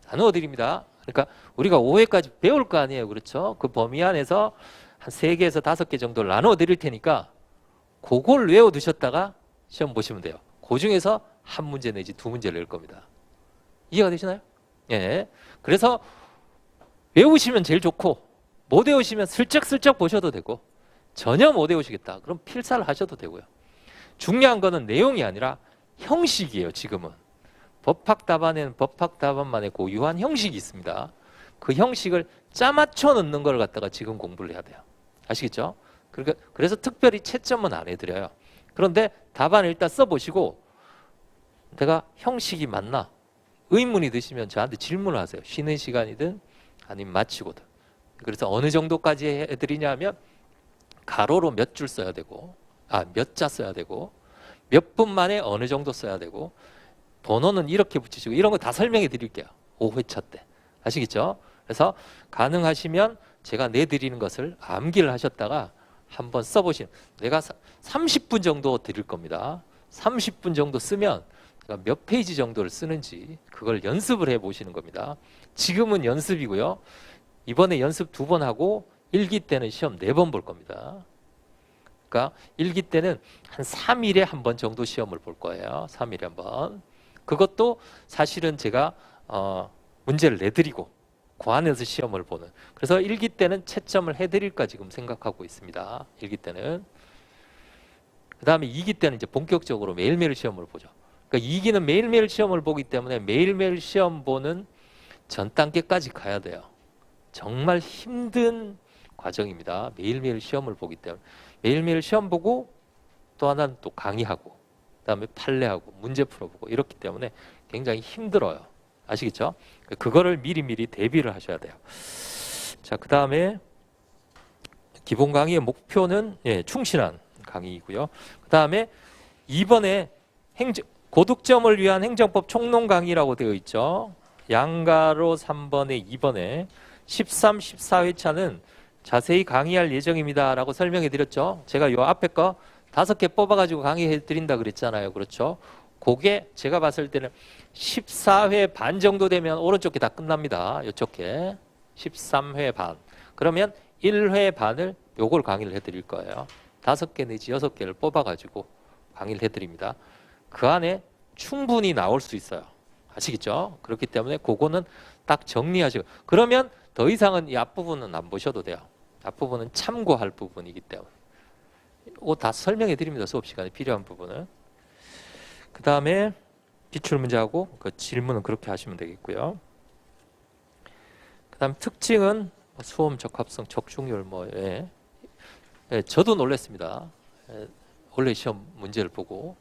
나누어 드립니다. 그러니까 우리가 5회까지 배울 거 아니에요. 그렇죠? 그 범위 안에서 한 3개에서 5개 정도를 나누어 드릴 테니까 그걸 외워 두셨다가 시험 보시면 돼요. 그 중에서 한 문제 내지 2문제를 낼 겁니다. 이해가 되시나요? 예. 그래서 외우시면 제일 좋고 못 외우시면 슬쩍슬쩍 보셔도 되고 전혀 못 외우시겠다. 그럼 필사를 하셔도 되고요. 중요한 거는 내용이 아니라 형식이에요. 지금은. 법학 답안에는 법학 답안만의 고유한 형식이 있습니다. 그 형식을 짜맞춰 넣는 걸 갖다가 지금 공부를 해야 돼요. 아시겠죠? 그러니까 그래서 특별히 채점은 안 해드려요. 그런데 답안을 일단 써보시고 내가 형식이 맞나? 의문이 드시면 저한테 질문을 하세요. 쉬는 시간이든 아니면 마치고든. 그래서 어느 정도까지 해드리냐면 가로로 몇 줄 써야 되고 몇 자 써야 되고 몇 분 만에 어느 정도 써야 되고 번호는 이렇게 붙이시고 이런 거 다 설명해 드릴게요. 5회차 때. 아시겠죠? 그래서 가능하시면 제가 내드리는 것을 암기를 하셨다가 한번 써보시는, 내가 30분 정도 드릴 겁니다. 30분 정도 쓰면 제가 몇 페이지 정도를 쓰는지 그걸 연습을 해 보시는 겁니다. 지금은 연습이고요. 이번에 연습 2번 하고 1기 때는 시험 4번 볼 겁니다. 그러니까 1기 때는 한 3일에 한 번 정도 시험을 볼 거예요. 3일에 한 번. 그것도 사실은 제가 문제를 내드리고 그 안에서 시험을 보는. 그래서 1기 때는 채점을 해드릴까 지금 생각하고 있습니다. 1기 때는. 그 다음에 2기 때는 이제 본격적으로 매일매일 시험을 보죠. 그러니까 2기는 매일매일 시험을 보기 때문에 매일매일 시험 보는 전 단계까지 가야 돼요. 정말 힘든 과정입니다. 매일매일 시험을 보기 때문에. 매일매일 시험 보고 또 하나는 또 강의하고 그다음에 판례하고 문제 풀어보고 이렇기 때문에 굉장히 힘들어요. 아시겠죠? 그거를 미리미리 대비를 하셔야 돼요. 자, 그 다음에 기본 강의의 목표는 충실한 강의이고요. 그 다음에 이번에 고득점을 위한 행정법 총론 강의라고 되어 있죠. 양가로 3번에 2번에 13, 14회차는 자세히 강의할 예정입니다 라고 설명해 드렸죠. 제가 요 앞에 거 5개 뽑아가지고 강의해 드린다 그랬잖아요. 그렇죠? 그게 제가 봤을 때는 14회 반 정도 되면 오른쪽 게 다 끝납니다. 이쪽 게 13회 반. 그러면 1회 반을 요걸 강의를 해드릴 거예요. 5개 내지 6개를 뽑아가지고 강의를 해드립니다. 그 안에 충분히 나올 수 있어요. 아시겠죠? 그렇기 때문에 그거는 딱 정리하시고, 그러면 더 이상은 이 앞부분은 안 보셔도 돼요. 앞부분은 참고할 부분이기 때문에. 이거 다 설명해 드립니다. 수업 시간에 필요한 부분은. 그 다음에 기출문제하고 그 질문은 그렇게 하시면 되겠고요. 그 다음 특징은 수험 적합성, 적중률 저도 놀랐습니다. 원래 시험 문제를 보고.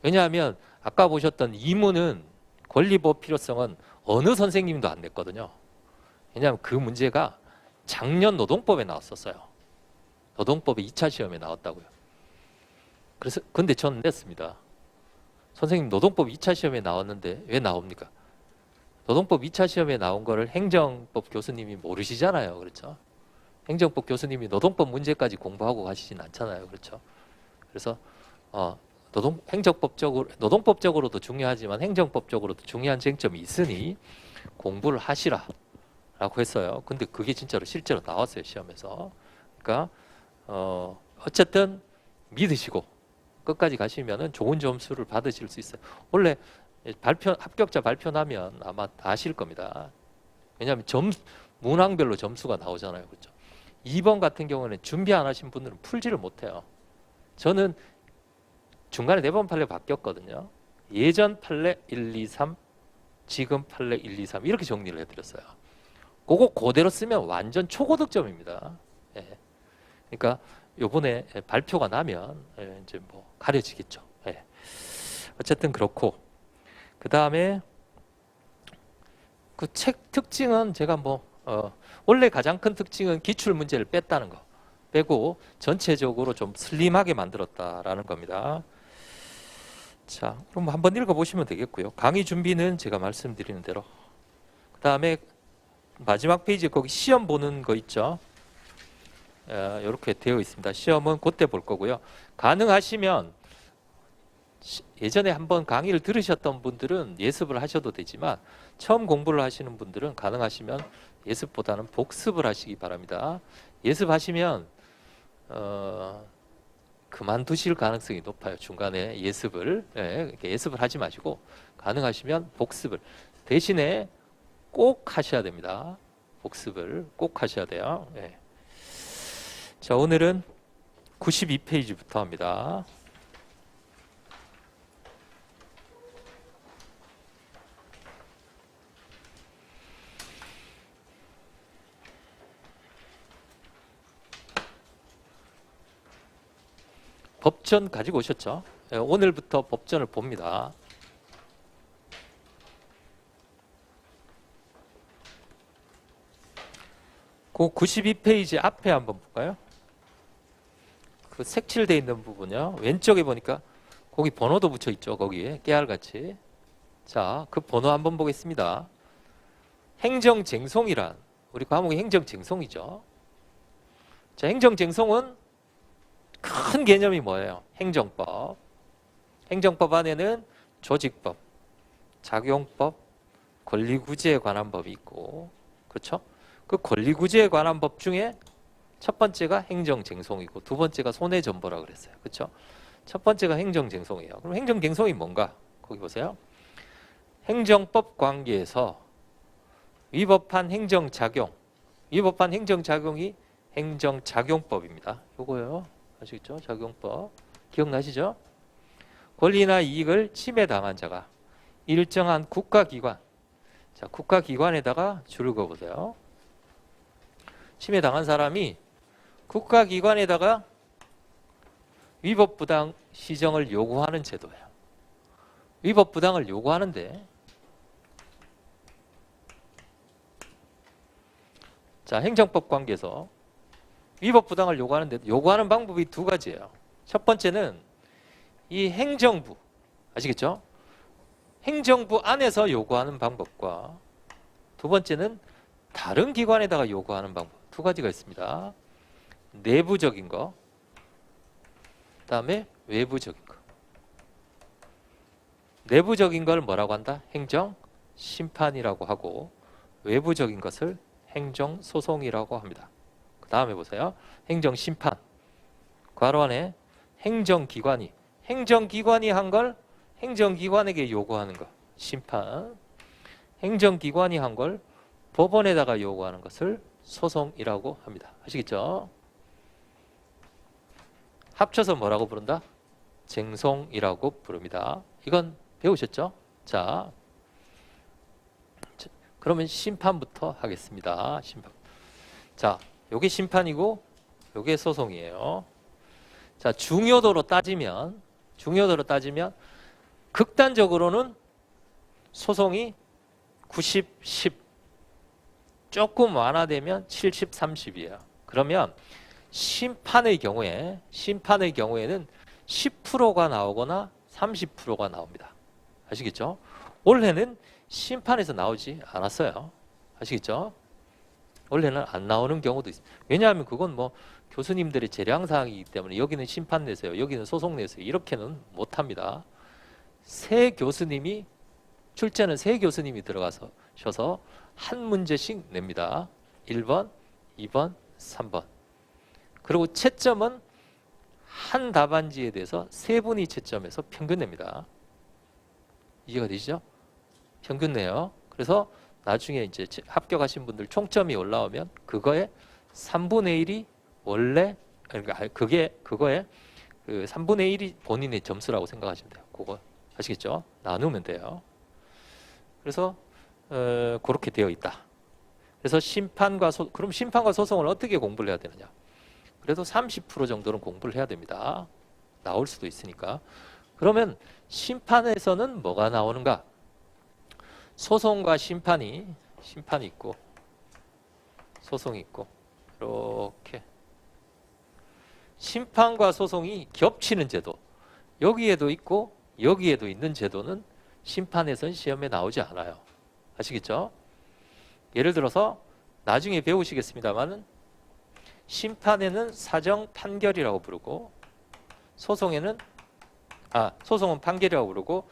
왜냐하면 아까 보셨던 이문은 권리법 필요성은 어느 선생님도 안 냈거든요. 왜냐하면 그 문제가 작년 노동법에 나왔었어요. 노동법의 2차 시험에 나왔다고요. 그래서 근데 저는 냈습니다. 선생님 노동법 2차 시험에 나왔는데 왜 나옵니까? 노동법 2차 시험에 나온 거를 행정법 교수님이 모르시잖아요. 그렇죠? 행정법 교수님이 노동법 문제까지 공부하고 가시진 않잖아요. 그렇죠? 그래서 노동법적으로도 중요하지만 행정법적으로도 중요한 쟁점이 있으니 공부를 하시라 라고 했어요. 근데 그게 진짜로 실제로 나왔어요. 시험에서. 그러니까 어쨌든 믿으시고 끝까지 가시면은 좋은 점수를 받으실 수 있어요. 원래 합격자 발표 나면 아마 다 아실 겁니다. 왜냐하면 문항별로 점수가 나오잖아요. 그렇죠? 2번 같은 경우는 준비 안 하신 분들은 풀지를 못해요. 저는 중간에 4번 판례 바뀌었거든요. 예전 판례 1, 2, 3, 지금 판례 1, 2, 3 이렇게 정리를 해드렸어요. 그거 그대로 쓰면 완전 초고득점입니다. 그러니까 요번에 발표가 나면 이제 가려지겠죠. 어쨌든 그렇고, 그 다음에 그 책 특징은 제가 원래 가장 큰 특징은 기출 문제를 뺐다는 거 빼고 전체적으로 좀 슬림하게 만들었다라는 겁니다. 자, 그럼 한번 읽어보시면 되겠고요. 강의 준비는 제가 말씀드리는 대로. 그 다음에 마지막 페이지 거기 시험 보는 거 있죠. 이렇게 되어 있습니다. 시험은 그때 볼 거고요. 가능하시면 예전에 한번 강의를 들으셨던 분들은 예습을 하셔도 되지만 처음 공부를 하시는 분들은 가능하시면 예습보다는 복습을 하시기 바랍니다. 예습하시면 그만두실 가능성이 높아요. 중간에 예습을 예습을 하지 마시고 가능하시면 복습을 대신에 꼭 하셔야 됩니다. 복습을 꼭 하셔야 돼요. 자, 오늘은 92페이지부터 합니다. 법전 가지고 오셨죠? 오늘부터 법전을 봅니다. 그 92페이지 앞에 한번 볼까요? 그 색칠되어 있는 부분이요. 왼쪽에 보니까 거기 번호도 붙여 있죠. 거기에 깨알같이. 자, 그 번호 한번 보겠습니다. 행정쟁송이란 우리 과목이 행정쟁송이죠. 자, 행정쟁송은 큰 개념이 뭐예요? 행정법. 행정법 안에는 조직법, 작용법, 권리구제에 관한 법이 있고, 그렇죠? 그 권리구제에 관한 법 중에 첫 번째가 행정쟁송이고 두 번째가 손해전보라고 그랬어요. 그렇죠? 첫 번째가 행정쟁송이에요. 그럼 행정쟁송이 뭔가? 거기 보세요. 행정법 관계에서 위법한 행정작용, 위법한 행정작용이 행정작용법입니다. 요거요. 아시겠죠? 작용법. 기억나시죠? 권리나 이익을 침해당한 자가 일정한 국가기관, 자, 국가기관에다가 줄을 그어보세요. 침해당한 사람이 국가기관에다가 위법부당 시정을 요구하는 제도예요. 위법부당을 요구하는데, 자, 행정법 관계에서 위법부당을 요구하는데 요구하는 방법이 두 가지예요. 첫 번째는 이 행정부, 아시겠죠? 행정부 안에서 요구하는 방법과 두 번째는 다른 기관에다가 요구하는 방법, 두 가지가 있습니다. 내부적인 거, 그다음에 외부적인 거. 내부적인 걸 뭐라고 한다? 행정심판이라고 하고 외부적인 것을 행정소송이라고 합니다. 그 다음에 보세요. 행정심판. 괄호 안에 행정기관이 한 걸 행정기관에게 요구하는 것. 심판. 행정기관이 한 걸 법원에다가 요구하는 것을 소송이라고 합니다. 아시겠죠? 합쳐서 뭐라고 부른다? 쟁송이라고 부릅니다. 이건 배우셨죠? 자, 그러면 심판부터 하겠습니다. 심판. 자, 요게 심판이고 요게 소송이에요. 자, 중요도로 따지면 극단적으로는 소송이 90, 10, 조금 완화되면 70, 30이에요. 그러면 심판의 경우에는 10%가 나오거나 30%가 나옵니다. 아시겠죠? 올해는 심판에서 나오지 않았어요. 아시겠죠? 원래는 안 나오는 경우도 있습니다. 왜냐하면 그건 뭐 교수님들의 재량사항이기 때문에 여기는 심판 내세요, 여기는 소송 내세요, 이렇게는 못합니다. 출제는 세 교수님이 들어가셔서 한 문제씩 냅니다. 1번, 2번, 3번. 그리고 채점은 한 답안지에 대해서 세 분이 채점해서 평균 냅니다. 이해가 되시죠? 평균 내요. 그래서 나중에 이제 합격하신 분들 총점이 올라오면 그거의 3분의 1이 원래, 그러니까 그거의 그 3분의 1이 본인의 점수라고 생각하시면 돼요. 그거 아시겠죠? 나누면 돼요. 그래서 그렇게 되어 있다. 그래서 그럼 심판과 소송을 어떻게 공부를 해야 되느냐? 그래도 30% 정도는 공부를 해야 됩니다. 나올 수도 있으니까. 그러면 심판에서는 뭐가 나오는가? 소송과 심판이 있고 소송이 있고 이렇게 심판과 소송이 겹치는 제도, 여기에도 있고 여기에도 있는 제도는 심판에서는 시험에 나오지 않아요. 아시겠죠? 예를 들어서 나중에 배우시겠습니다만은 심판에는 사정 판결이라고 부르고 소송은 판결이라고 부르고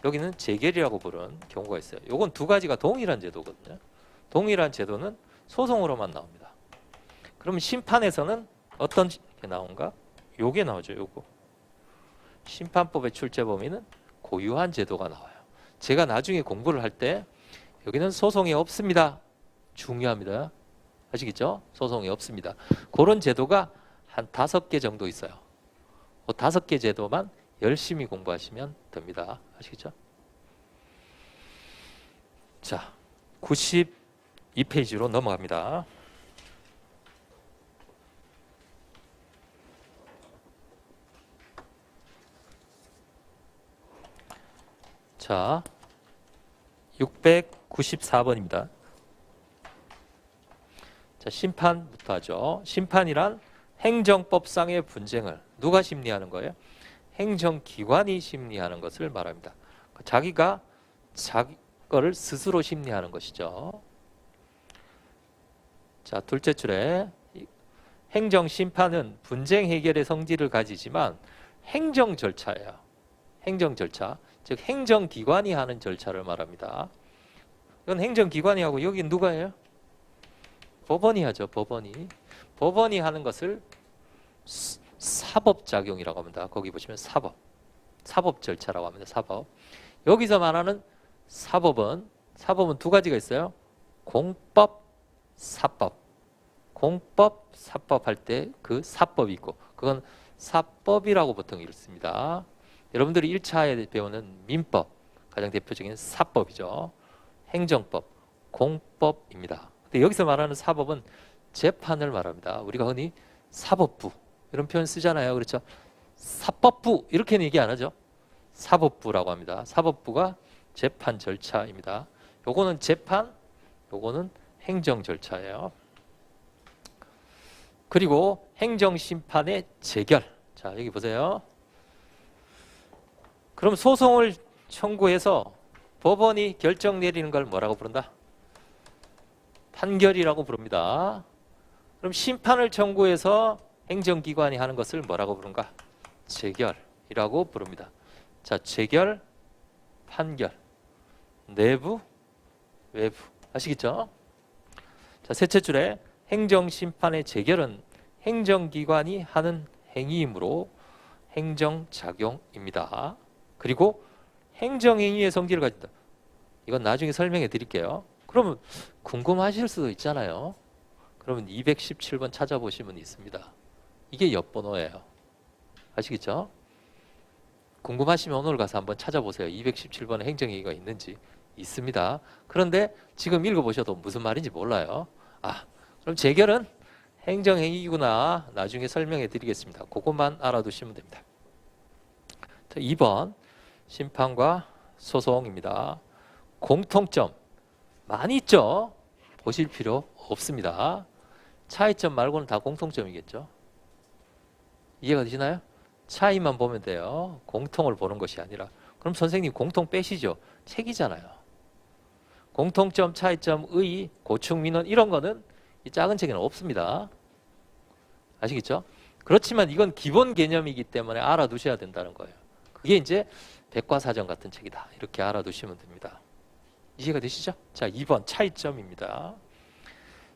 여기는 재결이라고 부르는 경우가 있어요. 요건 두 가지가 동일한 제도거든요. 동일한 제도는 소송으로만 나옵니다. 그럼 심판에서는 어떤 게 나온가? 요게 나오죠. 요거. 심판법의 출제 범위는 고유한 제도가 나와요. 제가 나중에 공부를 할 때 여기는 소송이 없습니다. 중요합니다. 아시겠죠? 소송이 없습니다. 그런 제도가 한 5개 정도 있어요. 그 5개 제도만 열심히 공부하시면 됩니다. 아시겠죠? 자, 92페이지로 넘어갑니다. 자, 694번입니다. 자, 심판부터 하죠. 심판이란 행정법상의 분쟁을 누가 심리하는 거예요? 행정기관이 심리하는 것을 말합니다. 자기가 자기 거를 스스로 심리하는 것이죠. 자, 둘째 줄에 행정심판은 분쟁 해결의 성질을 가지지만 행정 절차예요. 행정 절차, 즉 행정기관이 하는 절차를 말합니다. 이건 행정기관이 하고 여기 누가 해요? 법원이 하죠. 법원이 하는 것을 사법작용이라고 합니다. 거기 보시면 사법 절차라고 합니다. 사법. 여기서 말하는 사법은 두 가지가 있어요. 공법, 사법. 공법, 사법 할 때 그 사법이 있고 그건 사법이라고 보통 읽습니다. 여러분들이 1차에 배우는 민법, 가장 대표적인 사법이죠. 행정법, 공법입니다. 근데 여기서 말하는 사법은 재판을 말합니다. 우리가 흔히 사법부 이런 표현 쓰잖아요. 그렇죠? 사법부 이렇게는 얘기 안 하죠. 사법부라고 합니다. 사법부가 재판 절차입니다. 요거는 재판, 요거는 행정 절차예요. 그리고 행정심판의 재결. 자, 여기 보세요. 그럼 소송을 청구해서 법원이 결정 내리는 걸 뭐라고 부른다? 판결이라고 부릅니다. 그럼 심판을 청구해서 행정기관이 하는 것을 뭐라고 부른가? 재결이라고 부릅니다. 자, 재결, 판결, 내부, 외부. 아시겠죠? 자, 셋째 줄에 행정심판의 재결은 행정기관이 하는 행위이므로 행정작용입니다. 그리고 행정행위의 성질을 가진다. 이건 나중에 설명해 드릴게요. 그러면 궁금하실 수도 있잖아요. 그러면 217번 찾아보시면 있습니다. 이게 옆번호예요. 아시겠죠? 궁금하시면 오늘 가서 한번 찾아보세요. 217번에 행정행위가 있는지. 있습니다. 그런데 지금 읽어보셔도 무슨 말인지 몰라요. 그럼 재결은 행정행위구나. 나중에 설명해 드리겠습니다. 그것만 알아두시면 됩니다. 2번 심판과 소송입니다. 공통점 많이 있죠? 보실 필요 없습니다. 차이점 말고는 다 공통점이겠죠? 이해가 되시나요? 차이만 보면 돼요. 공통을 보는 것이 아니라. 그럼 선생님 공통 빼시죠. 책이잖아요. 공통점, 차이점, 의, 고충, 민원 이런 거는 이 작은 책에는 없습니다. 아시겠죠? 그렇지만 이건 기본 개념이기 때문에 알아두셔야 된다는 거예요. 그게 이제 백과사전 같은 책이다. 이렇게 알아두시면 됩니다. 이해가 되시죠? 자, 2번 차이점입니다.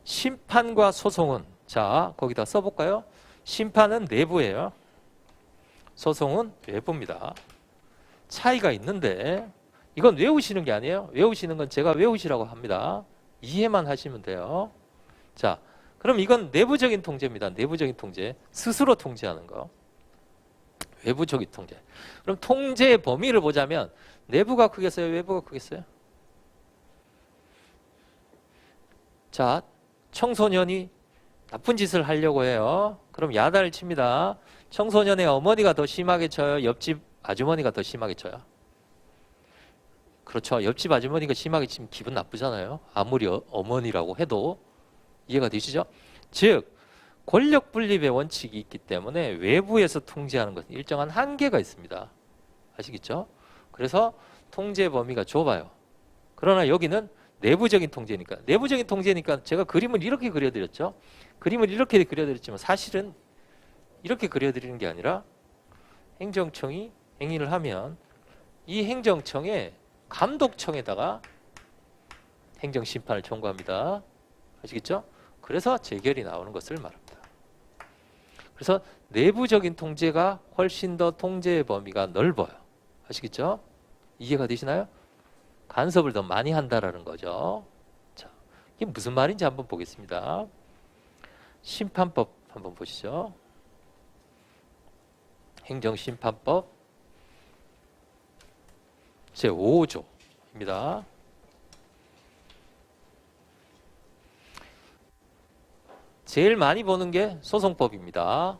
심판과 소송은 자, 거기다 써볼까요? 심판은 내부예요. 소송은 외부입니다. 차이가 있는데 이건 외우시는 게 아니에요. 외우시는 건 제가 외우시라고 합니다. 이해만 하시면 돼요. 자, 그럼 이건 내부적인 통제입니다. 내부적인 통제. 스스로 통제하는 거. 외부적인 통제. 그럼 통제의 범위를 보자면 내부가 크겠어요? 외부가 크겠어요? 자, 청소년이 나쁜 짓을 하려고 해요. 그럼 야단을 칩니다. 청소년의 어머니가 더 심하게 쳐요? 옆집 아주머니가 더 심하게 쳐요? 그렇죠. 옆집 아주머니가 심하게 치면 기분 나쁘잖아요. 아무리 어머니라고 해도. 이해가 되시죠? 즉 권력 분립의 원칙이 있기 때문에 외부에서 통제하는 것은 일정한 한계가 있습니다. 아시겠죠? 그래서 통제 범위가 좁아요. 그러나 여기는 내부적인 통제니까 제가 그림을 이렇게 그려드렸죠. 그림을 이렇게 그려드렸지만 사실은 이렇게 그려드리는 게 아니라 행정청이 행위를 하면 이 행정청에 감독청에다가 행정심판을 청구합니다. 아시겠죠? 그래서 재결이 나오는 것을 말합니다. 그래서 내부적인 통제가 훨씬 더 통제의 범위가 넓어요. 아시겠죠? 이해가 되시나요? 간섭을 더 많이 한다라는 거죠. 자, 이게 무슨 말인지 한번 보겠습니다. 심판법 한번 보시죠. 행정심판법 제5조입니다. 제일 많이 보는 게 소송법입니다.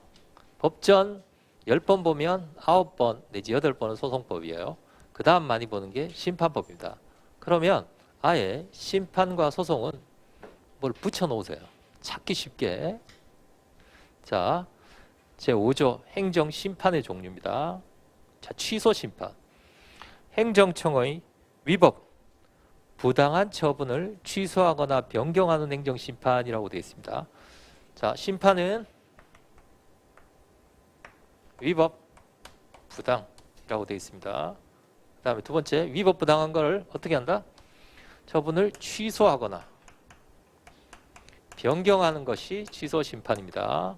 법전 10번 보면 9번 내지 8번은 소송법이에요. 그 다음 많이 보는 게 심판법입니다. 그러면 아예 심판과 소송은 뭘 붙여놓으세요. 찾기 쉽게. 자, 제5조 행정심판의 종류입니다. 자, 취소 심판. 행정청의 위법, 부당한 처분을 취소하거나 변경하는 행정심판이라고 되어 있습니다. 자, 심판은 위법, 부당이라고 되어 있습니다. 그 다음에 두 번째, 위법, 부당한 걸 어떻게 한다? 처분을 취소하거나 변경하는 것이 취소 심판입니다.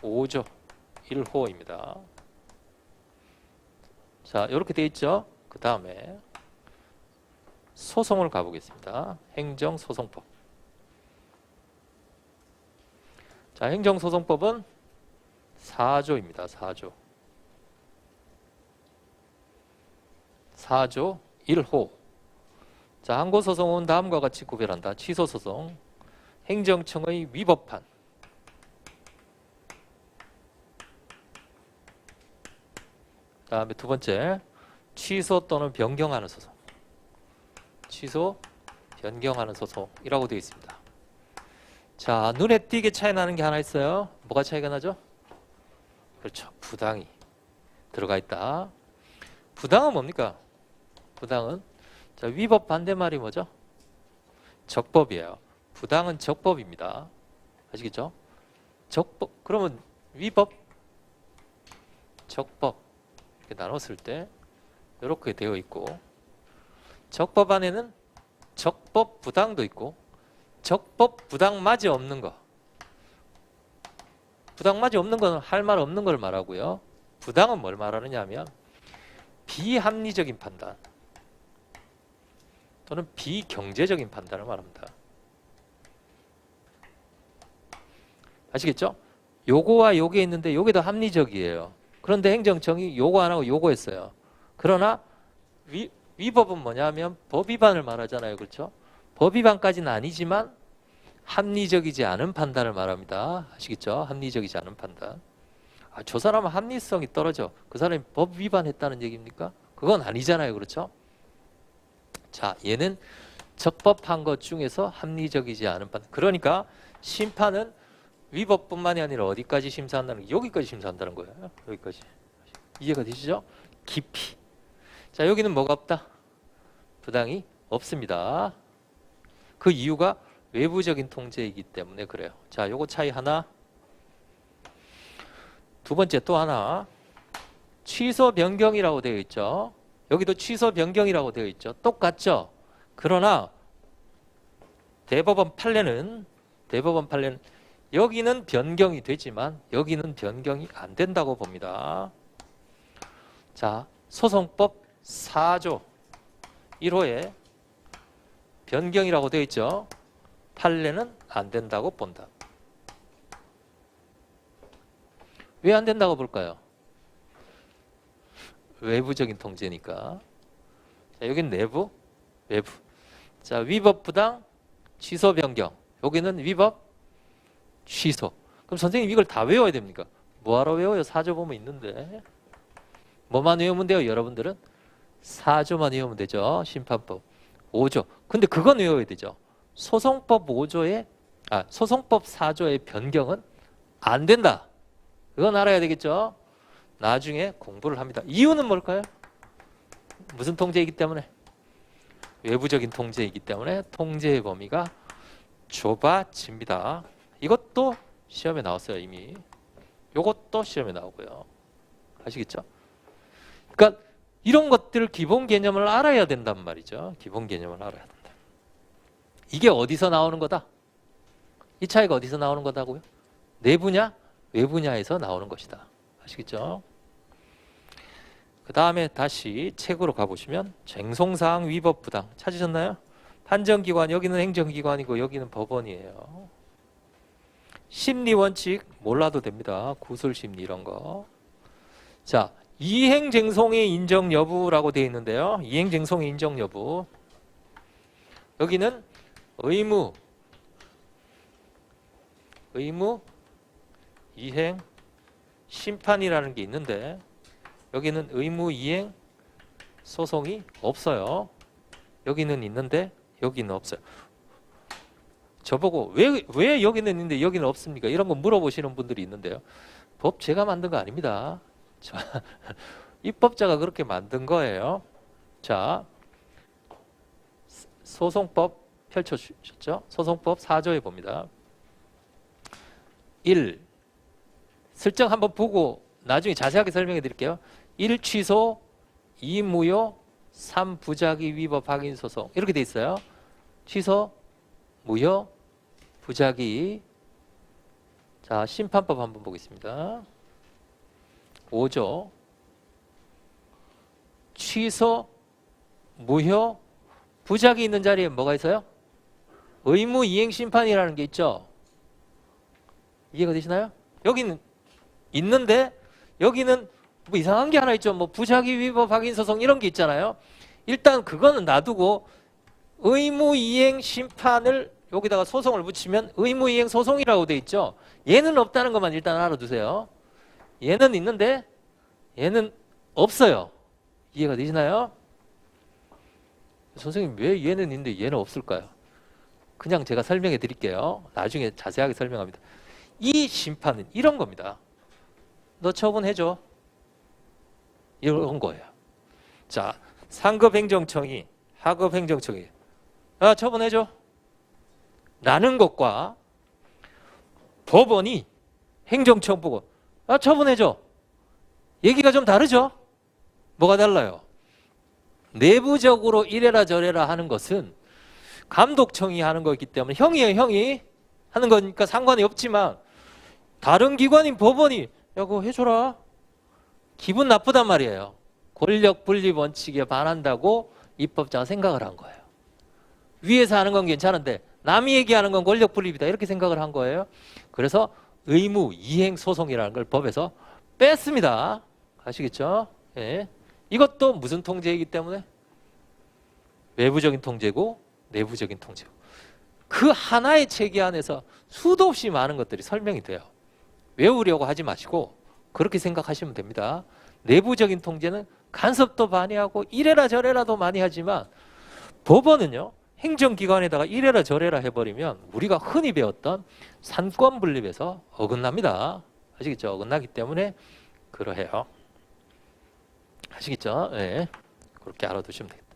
(5조) 1호입니다. 자, 이렇게 되어 있죠. 그 다음에 소송을 가보겠습니다. 행정소송법. 자, 행정소송법은 4조입니다. 4조. 4조 1호. 자, 항고소송은 다음과 같이 구별한다. 취소소송, 행정청의 위법한, 그 다음에 두 번째, 취소 또는 변경하는 소송. 취소, 변경하는 소송이라고 되어 있습니다. 자, 눈에 띄게 차이 나는 게 하나 있어요. 뭐가 차이가 나죠? 그렇죠. 부당이 들어가 있다. 부당은 뭡니까? 부당은, 자, 위법 반대말이 뭐죠? 적법이에요. 부당은 적법입니다. 아시겠죠? 적법, 그러면 위법, 적법 이렇게 나눴을 때 이렇게 되어 있고, 적법 안에는 적법 부당도 있고 적법 부당마저 없는 거. 부당마저 없는 거는 할 말 없는 걸 말하고요. 부당은 뭘 말하느냐 하면 비합리적인 판단 또는 비경제적인 판단을 말합니다. 아시겠죠? 요거와 요게 있는데 요게 더 합리적이에요. 그런데 행정청이 요거 안 하고 요거 했어요. 그러나 위법은 뭐냐면 법 위반을 말하잖아요. 그렇죠? 법 위반까지는 아니지만 합리적이지 않은 판단을 말합니다. 아시겠죠? 합리적이지 않은 판단. 아, 저 사람은 합리성이 떨어져. 그 사람이 법 위반했다는 얘기입니까? 그건 아니잖아요. 그렇죠? 자, 얘는 적법한 것 중에서 합리적이지 않은 판단. 그러니까 심판은 위법뿐만이 아니라 어디까지 심사한다는 거예요? 여기까지 심사한다는 거예요. 여기까지. 이해가 되시죠? 깊이. 자, 여기는 뭐가 없다? 부당이 없습니다. 그 이유가 외부적인 통제이기 때문에 그래요. 자, 요거 차이 하나. 두 번째 또 하나. 취소 변경이라고 되어 있죠. 여기도 취소 변경이라고 되어 있죠. 똑같죠? 그러나 대법원 판례는 여기는 변경이 되지만 여기는 변경이 안 된다고 봅니다. 자, 소송법 4조 1호에 변경이라고 되어 있죠. 판례는 안 된다고 본다. 왜 안 된다고 볼까요? 외부적인 통제니까. 자, 여기는 내부, 외부. 자, 위법 부당, 취소 변경. 여기는 위법, 취소. 그럼 선생님 이걸 다 외워야 됩니까? 뭐하러 외워요? 4조 보면 있는데. 뭐만 외우면 돼요, 여러분들은? 4조만 외우면 되죠. 심판법 5조. 근데 그건 외워야 되죠. 소송법 5조에 소송법 4조의 변경은 안 된다. 그건 알아야 되겠죠. 나중에 공부를 합니다. 이유는 뭘까요? 무슨 통제이기 때문에? 외부적인 통제이기 때문에 통제의 범위가 좁아집니다. 이것도 시험에 나왔어요, 이미. 이것도 시험에 나오고요. 아시겠죠? 그러니까 이런 것들 기본 개념을 알아야 된단 말이죠. 기본 개념을 알아야 된다. 이게 어디서 나오는 거다? 이 차이가 어디서 나오는 거다고요? 내부냐, 외부냐에서 나오는 것이다. 아시겠죠? 그 다음에 다시 책으로 가보시면 쟁송사항 위법 부당 찾으셨나요? 판정기관, 여기는 행정기관이고 여기는 법원이에요. 심리원칙 몰라도 됩니다. 구술심리 이런 거. 자, 이행쟁송의 인정 여부라고 되어 있는데요. 이행쟁송의 인정 여부. 여기는 의무, 이행, 심판이라는 게 있는데 여기는 의무, 이행, 소송이 없어요. 여기는 있는데 여기는 없어요. 저보고 왜 여기는 있는데 여기는 없습니까? 이런 거 물어보시는 분들이 있는데요. 법 제가 만든 거 아닙니다. 입법자가 그렇게 만든 거예요. 자, 소송법 펼쳐주셨죠? 소송법 4조에 봅니다. 1. 슬쩍 한번 보고 나중에 자세하게 설명해 드릴게요. 1. 취소, 2. 무효, 3. 부작위 위법 확인 소송. 이렇게 돼 있어요. 취소, 무효, 부작위. 자, 심판법 한번 보겠습니다. 5조. 취소, 무효, 부작위 있는 자리에 뭐가 있어요? 의무 이행 심판이라는 게 있죠. 이해가 되시나요? 여기는 있는데 여기는 뭐 이상한 게 하나 있죠. 뭐 부작위 위법 확인 소송 이런 게 있잖아요. 일단 그거는 놔두고 의무 이행 심판을 여기다가 소송을 붙이면 의무 이행 소송이라고 돼 있죠. 얘는 없다는 것만 일단 알아두세요. 얘는 있는데 얘는 없어요. 이해가 되시나요? 선생님 왜 얘는 있는데 얘는 없을까요? 그냥 제가 설명해 드릴게요. 나중에 자세하게 설명합니다. 이 심판은 이런 겁니다. 너 처분해줘. 이런 거예요. 자, 상급행정청이 하급행정청이 처분해줘 라는 것과 법원이 행정청 보고 처분해줘 얘기가 좀 다르죠? 뭐가 달라요? 내부적으로 이래라 저래라 하는 것은 감독청이 하는 거기 때문에 형이에요. 형이 하는 거니까 상관이 없지만 다른 기관인 법원이 야 그거 해줘라. 기분 나쁘단 말이에요. 권력 분립 원칙에 반한다고 입법자가 생각을 한 거예요. 위에서 하는 건 괜찮은데 남이 얘기하는 건 권력 분립이다 이렇게 생각을 한 거예요. 그래서 의무 이행 소송이라는 걸 법에서 뺐습니다. 아시겠죠? 예. 이것도 무슨 통제이기 때문에? 외부적인 통제고 내부적인 통제고 그 하나의 체계 안에서 수도 없이 많은 것들이 설명이 돼요. 외우려고 하지 마시고 그렇게 생각하시면 됩니다. 내부적인 통제는 간섭도 많이 하고 이래라 저래라도 많이 하지만 법원은요. 행정기관에다가 이래라 저래라 해버리면 우리가 흔히 배웠던 산권 분립에서 어긋납니다. 아시겠죠? 어긋나기 때문에 그러해요. 아시겠죠? 네. 그렇게 알아두시면 되겠다.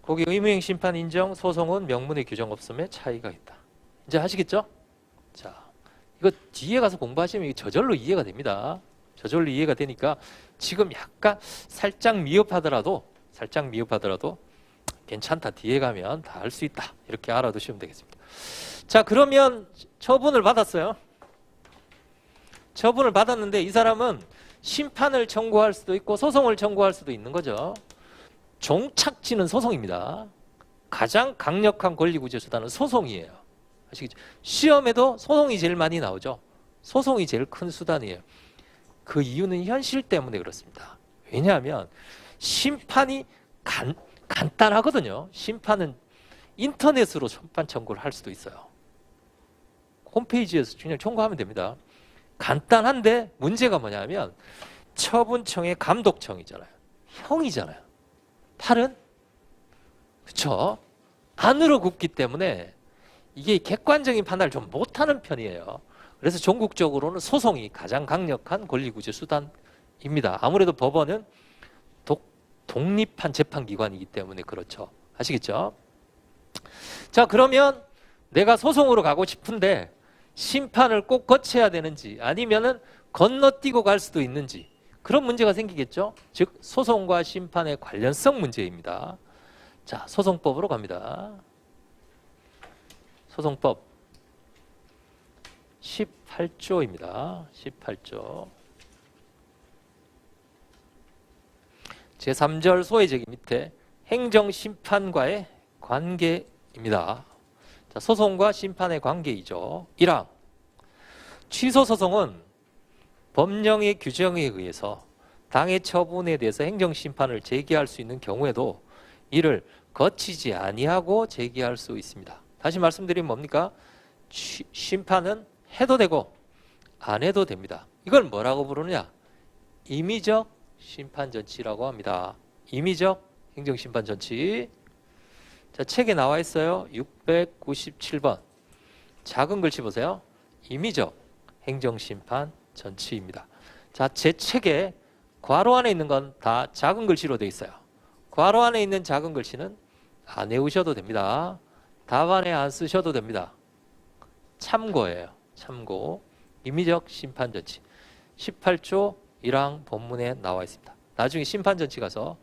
거기 의무이행 심판 인정 소송은 명문의 규정 없음에 차이가 있다. 이제 아시겠죠? 자, 이거 뒤에 가서 공부하시면 저절로 이해가 됩니다. 저절로 이해가 되니까 지금 약간 살짝 미흡하더라도 괜찮다. 뒤에 가면 다 할 수 있다. 이렇게 알아두시면 되겠습니다. 자, 그러면 처분을 받았어요. 처분을 받았는데 이 사람은 심판을 청구할 수도 있고 소송을 청구할 수도 있는 거죠. 종착지는 소송입니다. 가장 강력한 권리구제 수단은 소송이에요. 아시겠죠? 시험에도 소송이 제일 많이 나오죠. 소송이 제일 큰 수단이에요. 그 이유는 현실 때문에 그렇습니다. 왜냐하면 심판이 간단하거든요. 심판은 인터넷으로 심판 청구를 할 수도 있어요. 홈페이지에서 그냥 청구하면 됩니다. 간단한데 문제가 뭐냐면 처분청의 감독청이잖아요. 형이잖아요. 팔은 그렇죠? 안으로 굽기 때문에 이게 객관적인 판단을 좀 못하는 편이에요. 그래서 전국적으로는 소송이 가장 강력한 권리구제 수단입니다. 아무래도 법원은 독립한 재판기관이기 때문에 그렇죠. 아시겠죠? 자, 그러면 내가 소송으로 가고 싶은데 심판을 꼭 거쳐야 되는지 아니면은 건너뛰고 갈 수도 있는지 그런 문제가 생기겠죠. 즉 소송과 심판의 관련성 문제입니다. 자, 소송법으로 갑니다. 소송법 18조입니다. 18조 제3절 소외제기 밑에 행정심판과의 관계입니다. 자, 소송과 심판의 관계이죠. 1항 취소소송은 법령의 규정에 의해서 당의 처분에 대해서 행정심판을 제기할 수 있는 경우에도 이를 거치지 아니하고 제기할 수 있습니다. 다시 말씀드리면 뭡니까? 심판은 해도 되고 안 해도 됩니다. 이걸 뭐라고 부르느냐? 임의적 심판전치라고 합니다. 임의적 행정심판전치. 자, 책에 나와 있어요. 697번. 작은 글씨 보세요. 임의적 행정심판 전치입니다. 자, 제 책에 괄호 안에 있는 건 다 작은 글씨로 되어 있어요. 괄호 안에 있는 작은 글씨는 안 외우셔도 됩니다. 답안에 안 쓰셔도 됩니다. 참고예요. 참고. 임의적 심판 전치. 18조 1항 본문에 나와 있습니다. 나중에 심판 전치 가서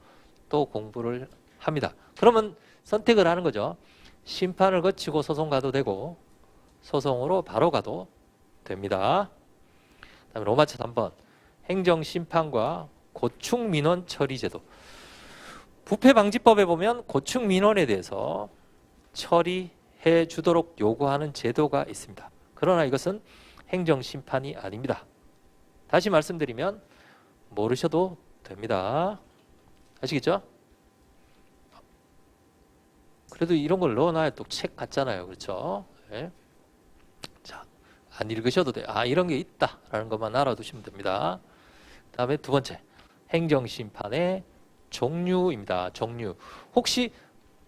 또 공부를 합니다. 그러면 선택을 하는 거죠. 심판을 거치고 소송 가도 되고 소송으로 바로 가도 됩니다. 다음에 로마차 3번. 행정심판과 고충민원 처리제도. 부패방지법에 보면 고충민원에 대해서 처리해 주도록 요구하는 제도가 있습니다. 그러나 이것은 행정심판이 아닙니다. 다시 말씀드리면 모르셔도 됩니다. 아시겠죠? 그래도 이런 걸 넣어놔야 또 책 같잖아요. 그렇죠? 네. 자, 안 읽으셔도 돼요. 아, 이런 게 있다라는 것만 알아두시면 됩니다. 다음에 두 번째, 행정심판의 종류입니다. 종류. 혹시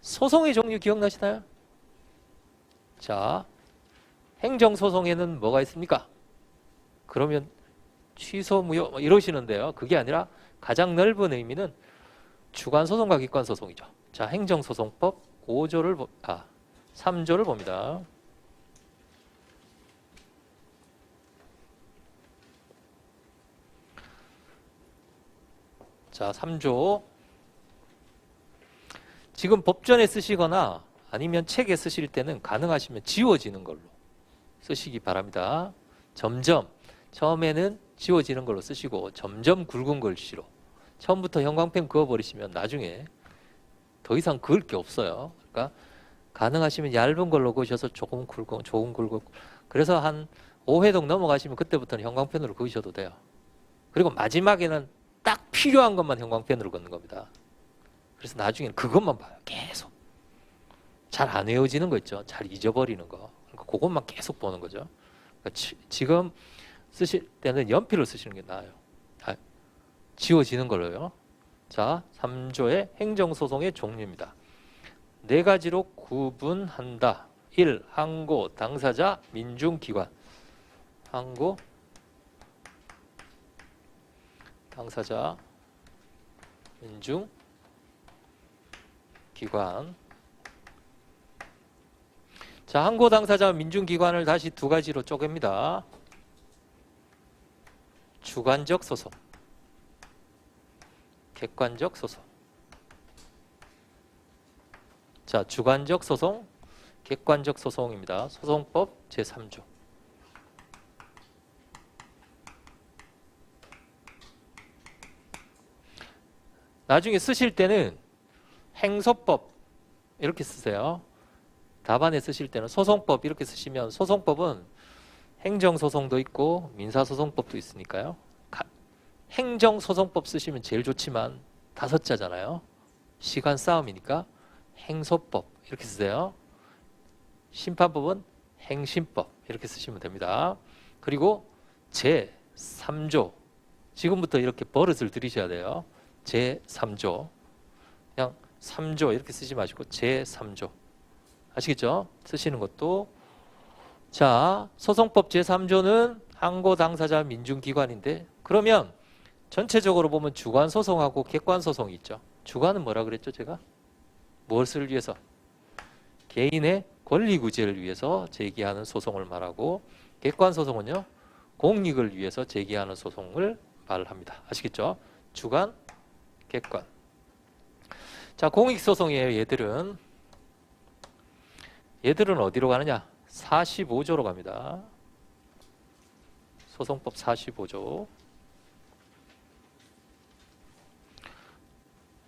소송의 종류 기억나시나요? 자, 행정소송에는 뭐가 있습니까? 그러면 취소, 무효 이러시는데요. 그게 아니라 가장 넓은 의미는 주관소송과 기관소송이죠. 자, 행정소송법 3조를 봅니다. 자, 3조. 지금 법전에 쓰시거나 아니면 책에 쓰실 때는 가능하시면 지워지는 걸로 쓰시기 바랍니다. 점점 처음에는 지워지는 걸로 쓰시고 점점 굵은 글씨로 처음부터 형광펜 그어버리시면 나중에 더 이상 그을 게 없어요. 그러니까 가능하시면 얇은 걸로 그으셔서 조금 굵고 그래서 한 5회독 넘어가시면 그때부터는 형광펜으로 그으셔도 돼요. 그리고 마지막에는 딱 필요한 것만 형광펜으로 긋는 겁니다. 그래서 나중에는 그것만 봐요. 계속. 잘 안 외워지는 거 있죠. 잘 잊어버리는 거. 그러니까 그것만 계속 보는 거죠. 그러니까 지금 쓰실 때는 연필을 쓰시는 게 나아요. 지워지는 걸로요. 자, 3조의 행정소송의 종류입니다. 네 가지로 구분한다. 1. 항고, 당사자, 민중기관. 항고, 당사자, 민중기관. 자, 항고 당사자 민중기관을 다시 두 가지로 쪼갭니다. 주관적 소송, 객관적 소송. 자, 주관적 소송, 객관적 소송입니다. 소송법 제3조. 나중에 쓰실 때는 행소법 이렇게 쓰세요. 답안에 쓰실 때는 소송법 이렇게 쓰시면 소송법은 행정소송도 있고 민사소송법도 있으니까요. 행정소송법 쓰시면 제일 좋지만 5자잖아요. 시간 싸움이니까 행소법 이렇게 쓰세요. 심판법은 행심법 이렇게 쓰시면 됩니다. 그리고 제3조 지금부터 이렇게 버릇을 들이셔야 돼요. 제3조 그냥 3조 이렇게 쓰지 마시고 제3조 아시겠죠? 쓰시는 것도. 자, 소송법 제3조는 항고 당사자 민중기관인데 그러면 전체적으로 보면 주관소송하고 객관소송이 있죠. 주관은 뭐라 그랬죠 제가? 무엇을 위해서? 개인의 권리구제를 위해서 제기하는 소송을 말하고 객관소송은요 공익을 위해서 제기하는 소송을 말합니다. 아시겠죠? 주관, 객관. 자, 공익소송이에요. 얘들은 어디로 가느냐? 45조로 갑니다. 소송법 45조.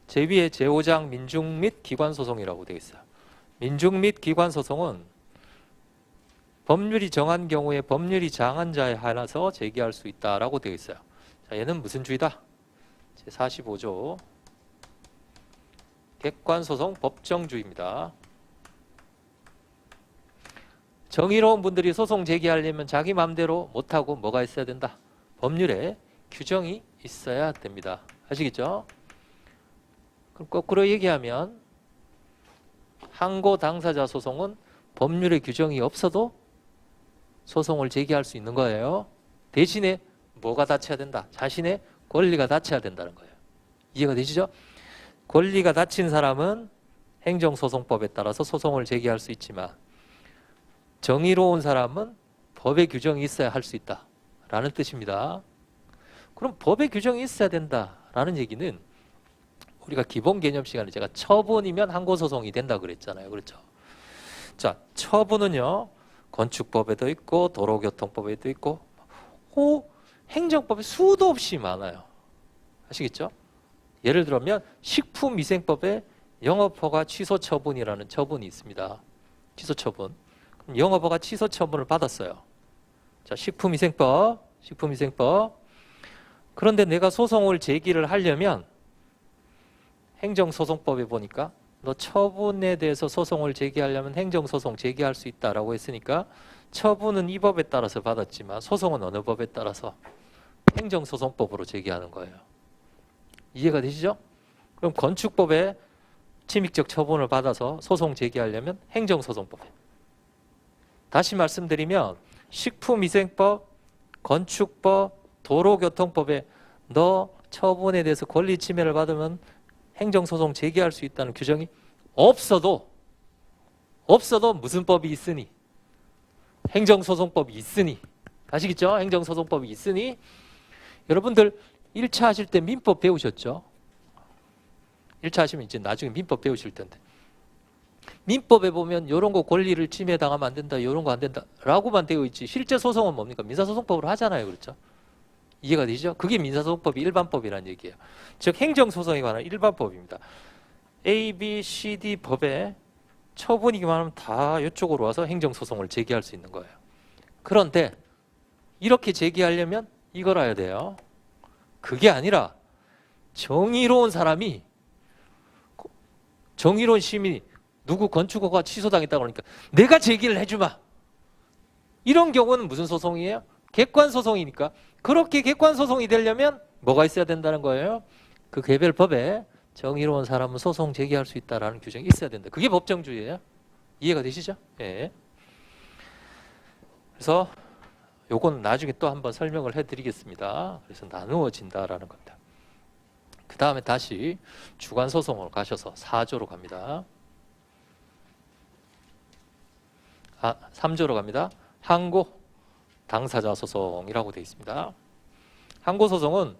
제2의 제5장 민중 및 기관소송이라고 되어 있어요. 민중 및 기관소송은 법률이 정한 경우에 법률이 정한 자에 한해서 제기할 수 있다라고 되어 있어요. 자, 얘는 무슨 주의다? 제45조 객관소송 법정주의입니다. 정의로운 분들이 소송 제기하려면 자기 마음대로 못하고 뭐가 있어야 된다? 법률에 규정이 있어야 됩니다. 아시겠죠? 그럼 거꾸로 얘기하면 항고 당사자 소송은 법률의 규정이 없어도 소송을 제기할 수 있는 거예요. 대신에 뭐가 닫혀야 된다? 자신의 권리가 닫혀야 된다는 거예요. 이해가 되시죠? 권리가 닫힌 사람은 행정소송법에 따라서 소송을 제기할 수 있지만 정의로운 사람은 법의 규정이 있어야 할 수 있다라는 뜻입니다. 그럼 법의 규정이 있어야 된다라는 얘기는 우리가 기본 개념 시간에 제가 처분이면 항고소송이 된다 그랬잖아요. 그렇죠? 자, 처분은요. 건축법에도 있고 도로교통법에도 있고 행정법에 수도 없이 많아요. 아시겠죠? 예를 들면 식품위생법에 영업허가 취소처분이라는 처분이 있습니다. 취소처분. 그럼 영업허가 취소처분을 받았어요. 자, 식품위생법. 그런데 내가 소송을 제기를 하려면 행정소송법에 보니까 너 처분에 대해서 소송을 제기하려면 행정소송 제기할 수 있다라고 했으니까 처분은 이 법에 따라서 받았지만 소송은 어느 법에 따라서 행정소송법으로 제기하는 거예요. 이해가 되시죠? 그럼 건축법에 침입적 처분을 받아서 소송 제기하려면 행정소송법에. 다시 말씀드리면 식품위생법, 건축법, 도로교통법에 너 처분에 대해서 권리 침해를 받으면 행정소송 제기할 수 있다는 규정이 없어도 무슨 법이 있으니? 행정소송법이 있으니. 아시겠죠? 행정소송법이 있으니. 여러분들 1차 하실 때 민법 배우셨죠? 1차 하시면 이제 나중에 민법 배우실 텐데 민법에 보면 이런 거 권리를 침해당하면 안 된다, 이런 거 안 된다 라고만 되어 있지 실제 소송은 뭡니까? 민사소송법으로 하잖아요. 그렇죠? 이해가 되시죠? 그게 민사소송법이 일반법이라는 얘기예요. 즉 행정소송에 관한 일반법입니다. A, B, C, D 법에 처분이기만 하면 다 이쪽으로 와서 행정소송을 제기할 수 있는 거예요. 그런데 이렇게 제기하려면 이걸 알아야 돼요. 그게 아니라 정의로운 사람이, 정의로운 시민이 누구 건축허가 취소당했다고 그러니까 내가 제기를 해주마. 이런 경우는 무슨 소송이에요? 객관소송이니까. 그렇게 객관소송이 되려면 뭐가 있어야 된다는 거예요? 그 개별 법에 정의로운 사람은 소송 제기할 수 있다는 규정이 있어야 된다. 그게 법정주의예요. 이해가 되시죠? 예. 그래서 요건 나중에 또 한번 설명을 해드리겠습니다. 그래서 나누어진다라는 겁니다. 그 다음에 다시 주관소송으로 가셔서 4조로 갑니다. 3조로 갑니다. 항고 당사자 소송이라고 되어 있습니다. 항고 소송은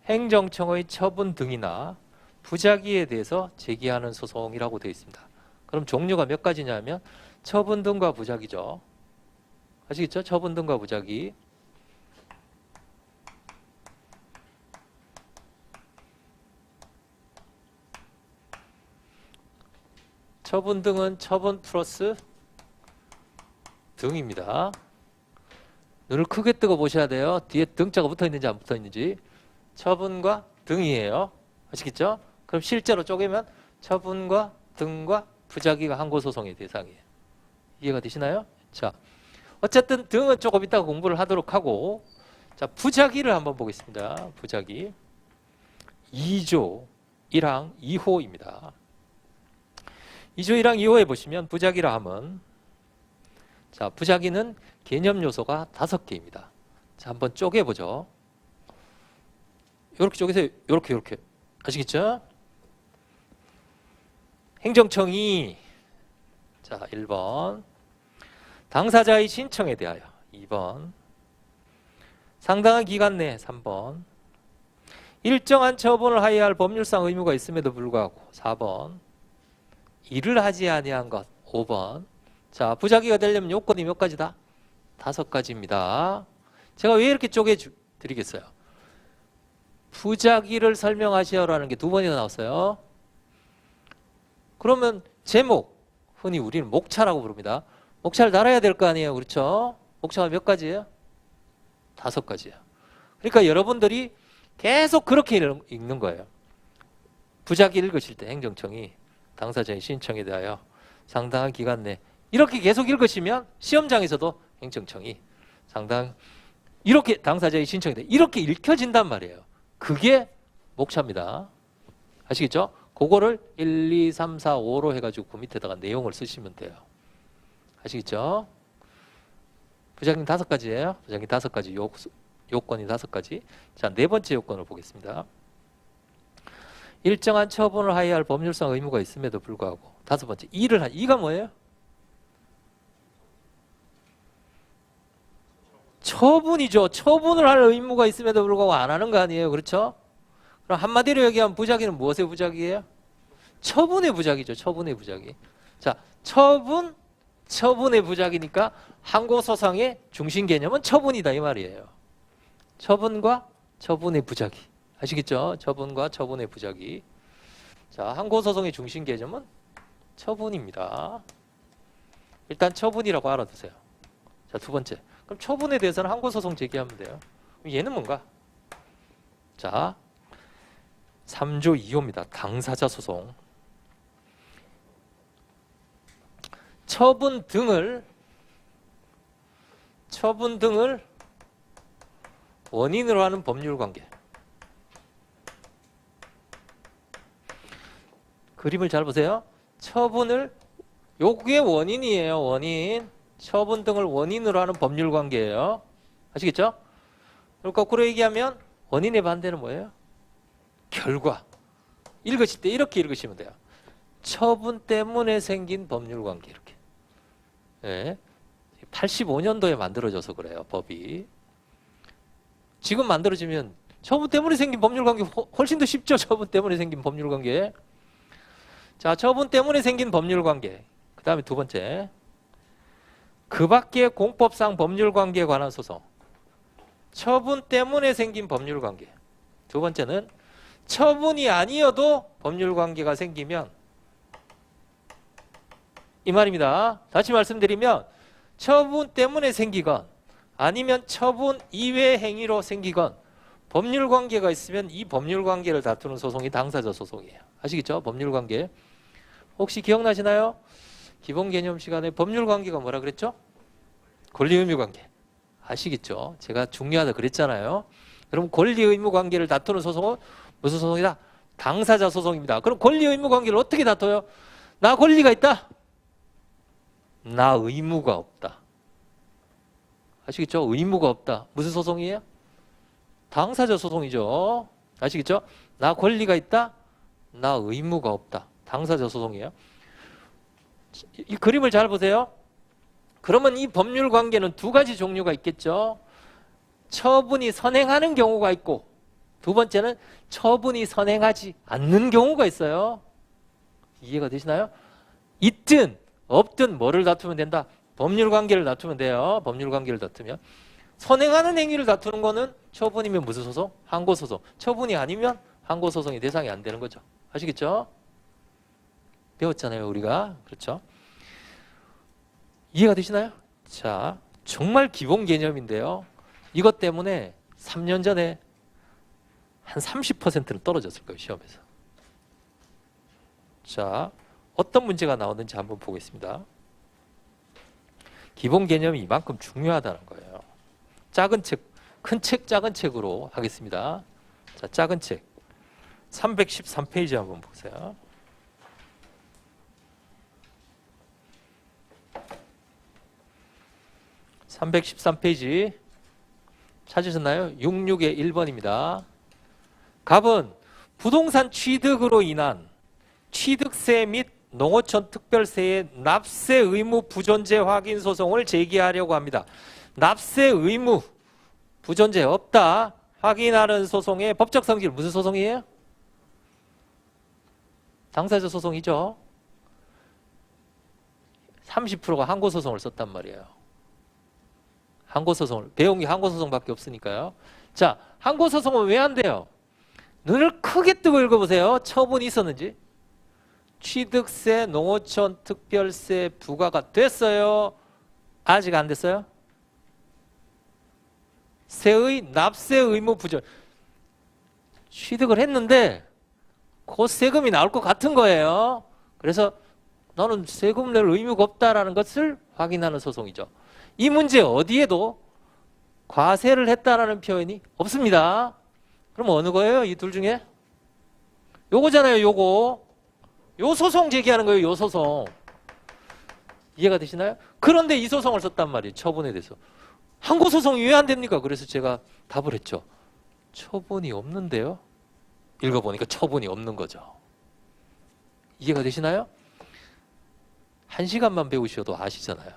행정청의 처분 등이나 부작위에 대해서 제기하는 소송이라고 되어 있습니다. 그럼 종류가 몇 가지냐면 처분 등과 부작위죠. 아시겠죠? 처분 등과 부작위. 처분 등은 처분 플러스 등입니다. 눈을 크게 뜨고 보셔야 돼요. 뒤에 등자가 붙어 있는지 안 붙어 있는지. 처분과 등이에요. 아시겠죠? 그럼 실제로 쪼개면 처분과 등과 부작위가 항고소송의 대상이에요. 이해가 되시나요? 자, 어쨌든 등은 조금 이따가 공부를 하도록 하고, 자, 부작위를 한번 보겠습니다. 부작위 2조 1항 2호입니다. 2조 1항 2호에 보시면 부작위라 함은, 자, 부작위는 개념 요소가 5개입니다. 자, 한번 쪼개보죠. 이렇게 쪼개세요. 이렇게. 아시겠죠? 행정청이, 자, 1번 당사자의 신청에 대하여, 2번 상당한 기간 내에, 3번 일정한 처분을 하여야 할 법률상 의무가 있음에도 불구하고, 4번 일을 하지 아니한 것, 5번. 자, 부작위가 되려면 요건이 몇 가지다? 5가지입니다. 제가 왜 이렇게 쪼개 드리겠어요? 부작위를 설명하시오라는 게 2번이나 나왔어요. 그러면 제목, 흔히 우리는 목차라고 부릅니다. 목차를 달아야 될 거 아니에요. 그렇죠? 목차가 몇 가지예요? 5가지예요. 그러니까 여러분들이 계속 그렇게 읽는 거예요. 부작위 읽으실 때 행정청이 당사자의 신청에 대하여 상당한 기간 내, 이렇게 계속 읽으시면 시험장에서도 행정청이 이렇게 당사자의 신청에 대해 이렇게 읽혀진단 말이에요. 그게 목차입니다. 아시겠죠? 그거를 1, 2, 3, 4, 5로 해가지고 그 밑에다가 내용을 쓰시면 돼요. 아시겠죠? 부작용 5가지예요. 부작용 5가지, 요건이 5가지. 자, 네 번째 요건을 보겠습니다. 일정한 처분을 하여야 할 법률상 의무가 있음에도 불구하고. 5번째, 이가 뭐예요? 처분이죠. 처분을 할 의무가 있음에도 불구하고 안 하는 거 아니에요. 그렇죠? 그럼 한마디로 얘기하면 부작위는 무엇의 부작위예요? 처분의 부작위죠. 처분의 부작위. 자, 처분의 부작위니까 항고소송의 중심 개념은 처분이다 이 말이에요. 처분과 처분의 부작위. 아시겠죠? 처분과 처분의 부작위. 자, 항고소송의 중심 개념은 처분입니다. 일단 처분이라고 알아두세요. 자, 두 번째. 그럼 처분에 대해서는 항고소송 제기하면 돼요. 그럼 얘는 뭔가? 자, 3조 2호입니다. 당사자 소송. 처분 등을 원인으로 하는 법률관계. 그림을 잘 보세요. 처분을, 요게 원인이에요. 원인. 처분 등을 원인으로 하는 법률관계예요. 아시겠죠? 그리고 거꾸로 얘기하면 원인의 반대는 뭐예요? 결과. 읽으실 때 이렇게 읽으시면 돼요. 처분 때문에 생긴 법률관계. 이렇게. 네. 85년도에 만들어져서 그래요. 법이. 지금 만들어지면 처분 때문에 생긴 법률관계 훨씬 더 쉽죠. 처분 때문에 생긴 법률관계. 자, 처분 때문에 생긴 법률관계. 그 다음에 두 번째, 그 밖의 공법상 법률관계에 관한 소송. 처분 때문에 생긴 법률관계. 두 번째는 처분이 아니어도 법률관계가 생기면, 이 말입니다. 다시 말씀드리면 처분 때문에 생기건 아니면 처분 이외의 행위로 생기건 법률관계가 있으면 이 법률관계를 다투는 소송이 당사자 소송이에요. 아시겠죠? 법률관계. 혹시 기억나시나요? 기본개념 시간에 법률관계가 뭐라 그랬죠? 권리의무관계. 아시겠죠? 제가 중요하다 그랬잖아요. 그럼 권리의무관계를 다투는 소송은 무슨 소송이다? 당사자 소송입니다. 그럼 권리의무관계를 어떻게 다퉈요? 나 권리가 있다. 나 의무가 없다. 아시겠죠? 의무가 없다. 무슨 소송이에요? 당사자 소송이죠. 아시겠죠? 나 권리가 있다. 나 의무가 없다. 당사자 소송이에요. 이 그림을 잘 보세요. 그러면 이 법률 관계는 두 가지 종류가 있겠죠. 처분이 선행하는 경우가 있고, 두 번째는 처분이 선행하지 않는 경우가 있어요. 이해가 되시나요? 있든 없든 뭐를 다투면 된다? 법률 관계를 다투면 돼요. 법률 관계를 다투면. 선행하는 행위를 다투는 거는 처분이면 무슨 소송? 항고소송. 처분이 아니면 항고소송이 대상이 안 되는 거죠. 아시겠죠? 배웠잖아요, 우리가. 그렇죠? 이해가 되시나요? 자, 정말 기본 개념인데요. 이것 때문에 3년 전에 한 30%는 떨어졌을 거예요, 시험에서. 자, 어떤 문제가 나오는지 한번 보겠습니다. 기본 개념이 이만큼 중요하다는 거예요. 작은 책, 큰 책, 작은 책으로 하겠습니다. 자, 작은 책 313페이지 한번 보세요. (313페이지) 찾으셨나요? 66의 1번입니다. 갑은 부동산 취득으로 인한 취득세 및 농어촌 특별세의 납세 의무 부존재 확인 소송을 제기하려고 합니다. 납세 의무 부존재 없다 확인하는 소송의 법적 성질 무슨 소송이에요? 당사자 소송이죠. 30%가 항고소송을 썼단 말이에요. 항고소송을 배운 게 항고소송밖에 없으니까요. 자, 항고소송은 왜 안 돼요? 눈을 크게 뜨고 읽어보세요. 처분이 있었는지. 취득세, 농어촌 특별세 부과가 됐어요? 아직 안 됐어요? 세의 납세 의무 부존. 취득을 했는데 그 세금이 나올 것 같은 거예요. 그래서 너는 세금 낼 의무가 없다라는 것을 확인하는 소송이죠. 이 문제 어디에도 과세를 했다라는 표현이 없습니다. 그럼 어느 거예요? 이 둘 중에? 요거잖아요. 요거. 요 소송 제기하는 거예요. 요 소송. 이해가 되시나요? 그런데 이 소송을 썼단 말이에요. 처분에 대해서. 항고 소송이 왜 안 됩니까? 그래서 제가 답을 했죠. 처분이 없는데요. 읽어보니까 처분이 없는 거죠. 이해가 되시나요? 1시간만 배우셔도 아시잖아요.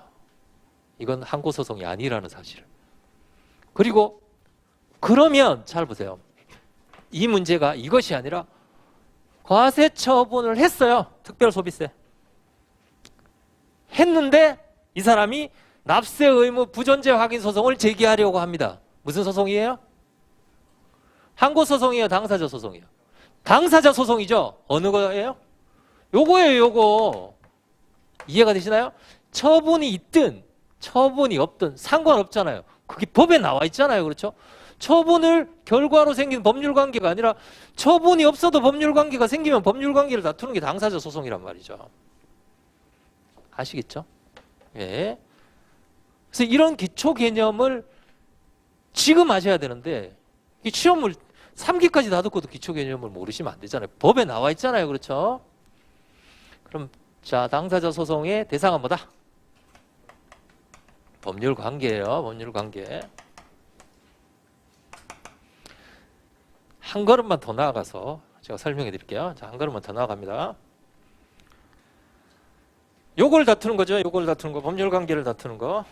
이건 항고 소송이 아니라는 사실을. 그리고 그러면 잘 보세요. 이 문제가 이것이 아니라 과세 처분을 했어요. 특별소비세. 했는데 이 사람이 납세 의무 부존재 확인 소송을 제기하려고 합니다. 무슨 소송이에요? 항고 소송이에요? 당사자 소송이에요? 당사자 소송이죠. 어느 거예요? 요거예요. 요거. 이해가 되시나요? 처분이 있든 처분이 없든 상관없잖아요. 그게 법에 나와 있잖아요. 그렇죠? 처분을 결과로 생긴 법률관계가 아니라 처분이 없어도 법률관계가 생기면 법률관계를 다투는 게 당사자 소송이란 말이죠. 아시겠죠? 예. 그래서 이런 기초 개념을 지금 아셔야 되는데 이 시험을 3기까지 다 듣고도 기초 개념을 모르시면 안 되잖아요. 법에 나와 있잖아요. 그렇죠? 그럼 자, 당사자 소송의 대상은 뭐다? 법률관계예요. 법률관계. 한 걸음만 더 나아가서 제가 설명해 드릴게요. 자, 한 걸음만 더 나아갑니다. 요걸 다투는 거죠. 요걸 다투는 거. 법률관계를 다투는 거.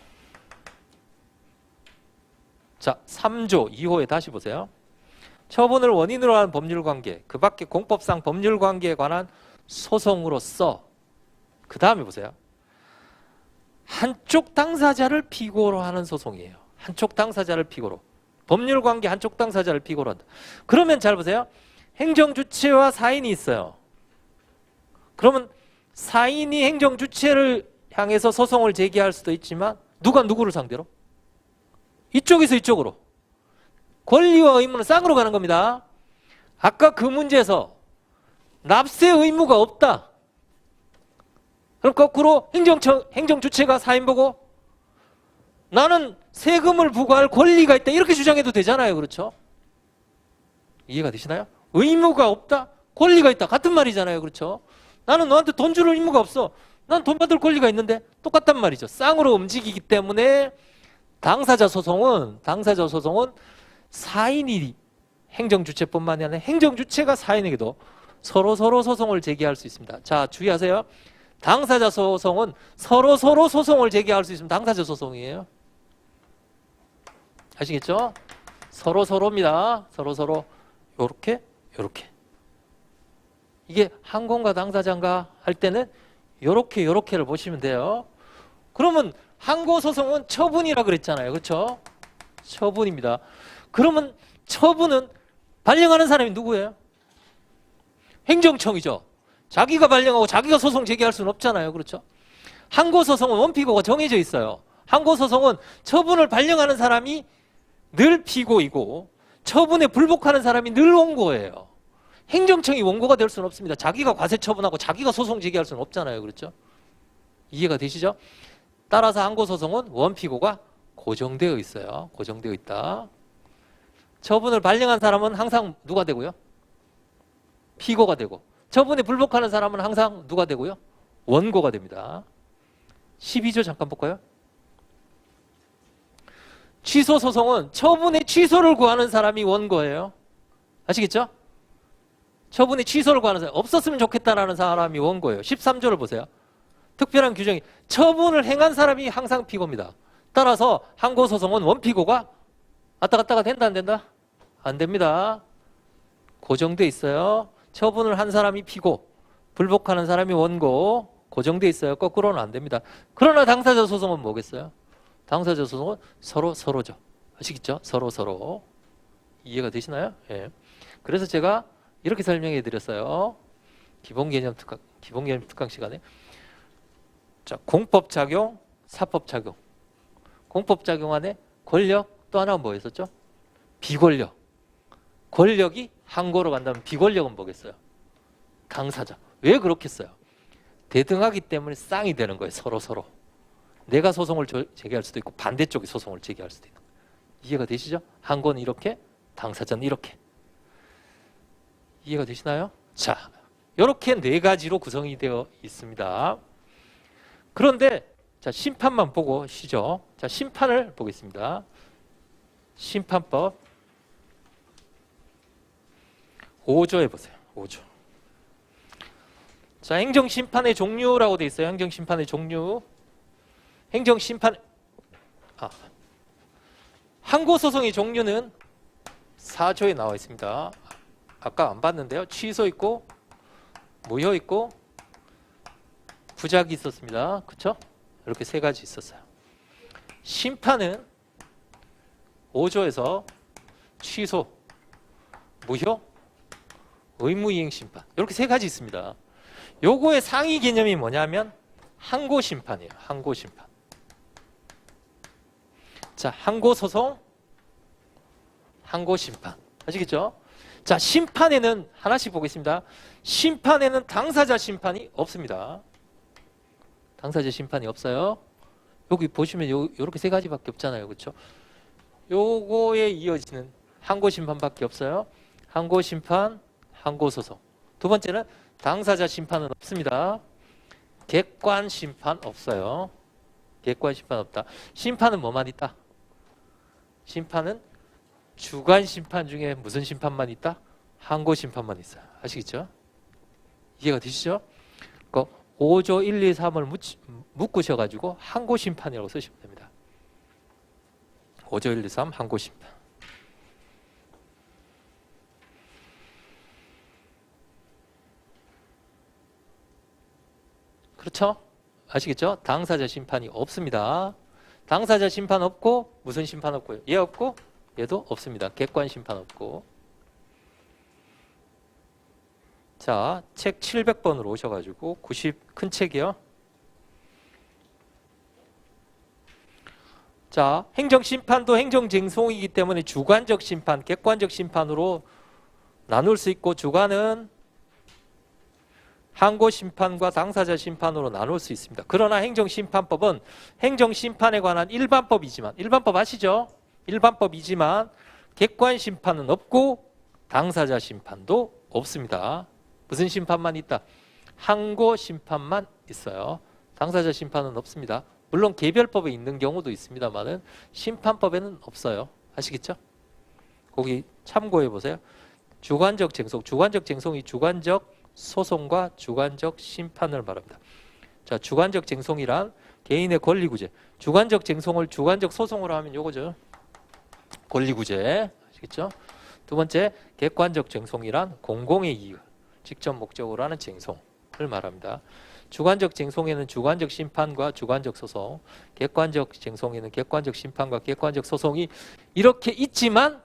자, 3조 2호에 다시 보세요. 처분을 원인으로 하는 법률관계, 그 밖에 공법상 법률관계에 관한 소송으로서 그 다음에 보세요. 한쪽 당사자를 피고로 하는 소송이에요. 한쪽 당사자를 피고로. 법률관계 한쪽 당사자를 피고로 한다. 그러면 잘 보세요. 행정주체와 사인이 있어요. 그러면 사인이 행정주체를 향해서 소송을 제기할 수도 있지만 누가 누구를 상대로? 이쪽에서 이쪽으로. 권리와 의무는 쌍으로 가는 겁니다. 아까 그 문제에서 납세 의무가 없다. 그럼 거꾸로 행정주체가 사인 보고 나는 세금을 부과할 권리가 있다. 이렇게 주장해도 되잖아요. 그렇죠? 이해가 되시나요? 의무가 없다. 권리가 있다. 같은 말이잖아요. 그렇죠? 나는 너한테 돈 줄 의무가 없어. 난 돈 받을 권리가 있는데 똑같단 말이죠. 쌍으로 움직이기 때문에 당사자 소송은 사인이 행정주체뿐만이 아니라 행정주체가 사인에게도 서로 소송을 제기할 수 있습니다. 자, 주의하세요. 당사자 소송은 서로 소송을 제기할 수 있으면 당사자 소송이에요. 아시겠죠? 서로입니다. 서로 요렇게 이게 항공과 당사자인가 할 때는 요렇게를 보시면 돼요. 그러면 항고 소송은 처분이라 그랬잖아요. 그렇죠? 처분입니다. 그러면 처분은 발령하는 사람이 누구예요? 행정청이죠. 자기가 발령하고 자기가 소송 제기할 수는 없잖아요. 그렇죠? 항고 소송은 원피고가 정해져 있어요. 항고 소송은 처분을 발령하는 사람이 늘 피고이고 처분에 불복하는 사람이 늘 원고예요. 행정청이 원고가 될 수는 없습니다. 자기가 과세 처분하고 자기가 소송 제기할 수는 없잖아요. 그렇죠? 이해가 되시죠? 따라서 항고 소송은 원피고가 고정되어 있어요. 고정되어 있다. 처분을 발령한 사람은 항상 누가 되고요? 피고가 되고 처분에 불복하는 사람은 항상 누가 되고요? 원고가 됩니다. 12조 잠깐 볼까요? 취소 소송은 처분의 취소를 구하는 사람이 원고예요. 아시겠죠? 처분의 취소를 구하는 사람, 없었으면 좋겠다라는 사람이 원고예요. 13조를 보세요. 특별한 규정이 처분을 행한 사람이 항상 피고입니다. 따라서 항고 소송은 원피고가 왔다 갔다가 된다 안 된다? 안 됩니다. 고정돼 있어요. 처분을 한 사람이 피고 불복하는 사람이 원고 고정돼 있어요. 거꾸로는 안 됩니다. 그러나 당사자 소송은 뭐겠어요? 당사자 소송은 서로죠. 아시겠죠? 서로. 이해가 되시나요? 예. 그래서 제가 이렇게 설명해 드렸어요. 기본 개념 특강 시간에. 자, 공법 작용, 사법 작용. 공법 작용 안에 권력, 또 하나는 뭐였었죠? 비권력. 권력이 항고로 간다면 비권력은 뭐겠어요? 당사자. 왜 그렇게 써요? 대등하기 때문에 쌍이 되는 거예요. 서로. 내가 소송을 제기할 수도 있고 반대쪽이 소송을 제기할 수도 있는 거예요. 이해가 되시죠? 항고는 이렇게, 당사자는 이렇게. 이해가 되시나요? 자, 이렇게 네 가지로 구성이 되어 있습니다. 그런데 자, 심판만 보고 쉬죠. 자, 심판을 보겠습니다. 심판법 5조에 보세요. 5조. 자, 행정심판의 종류라고 되어 있어요. 행정심판의 종류. 행정심판 항고소송의 종류는 4조에 나와 있습니다. 아까 안 봤는데요. 취소 있고 무효 있고 부작이 있었습니다. 그렇죠? 이렇게 세 가지 있었어요. 심판은 5조에서 취소, 무효, 의무이행 심판 이렇게 세 가지 있습니다. 요거의 상위 개념이 뭐냐면 항고심판이에요. 항고심판. 자, 항고소송, 항고심판. 아시겠죠? 자, 심판에는 하나씩 보겠습니다. 심판에는 당사자 심판이 없습니다. 당사자 심판이 없어요. 여기 보시면 요렇게 세 가지밖에 없잖아요. 그렇죠? 요거에 이어지는 항고심판밖에 없어요. 항고심판, 항고소송. 두 번째는 당사자 심판은 없습니다. 객관심판 없어요. 객관심판 없다. 심판은 뭐만 있다? 심판은 주관심판 중에 무슨 심판만 있다? 항고심판만 있어요. 아시겠죠? 이해가 되시죠? 그러니까 5조 1, 2, 3을 묶으셔가지고 항고심판이라고 쓰시면 됩니다. 5조 1, 2, 3 항고심판. 그렇죠? 아시겠죠? 당사자 심판이 없습니다. 당사자 심판 없고 무슨 심판 없고요? 얘 없고 얘도 없습니다. 객관 심판 없고. 자, 책 700번으로 오셔가지고 90 큰 책이요. 자, 행정심판도 행정쟁송이기 때문에 주관적 심판, 객관적 심판으로 나눌 수 있고 주관은 항고심판과 당사자 심판으로 나눌 수 있습니다. 그러나 행정심판법은 행정심판에 관한 일반법이지만 일반법 아시죠? 일반법이지만 객관심판은 없고 당사자 심판도 없습니다. 무슨 심판만 있다? 항고심판만 있어요. 당사자 심판은 없습니다. 물론 개별법에 있는 경우도 있습니다만은 심판법에는 없어요. 아시겠죠? 거기 참고해 보세요. 주관적 쟁송, 주관적 쟁송이 주관적 소송과 주관적 심판을 말합니다. 자, 주관적 쟁송이란 개인의 권리구제. 주관적 쟁송을 주관적 소송으로 하면 요거죠. 권리구제. 아시겠죠? 두 번째, 객관적 쟁송이란 공공의 이익, 직접 목적으로 하는 쟁송을 말합니다. 주관적 쟁송에는 주관적 심판과 주관적 소송, 객관적 쟁송에는 객관적 심판과 객관적 소송이 이렇게 있지만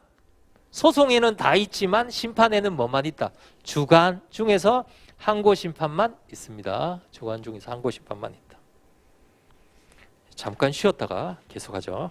소송에는 다 있지만 심판에는 뭐만 있다? 주관 중에서 항고심판만 있습니다. 주관 중에서 항고심판만 있다. 잠깐 쉬었다가 계속하죠.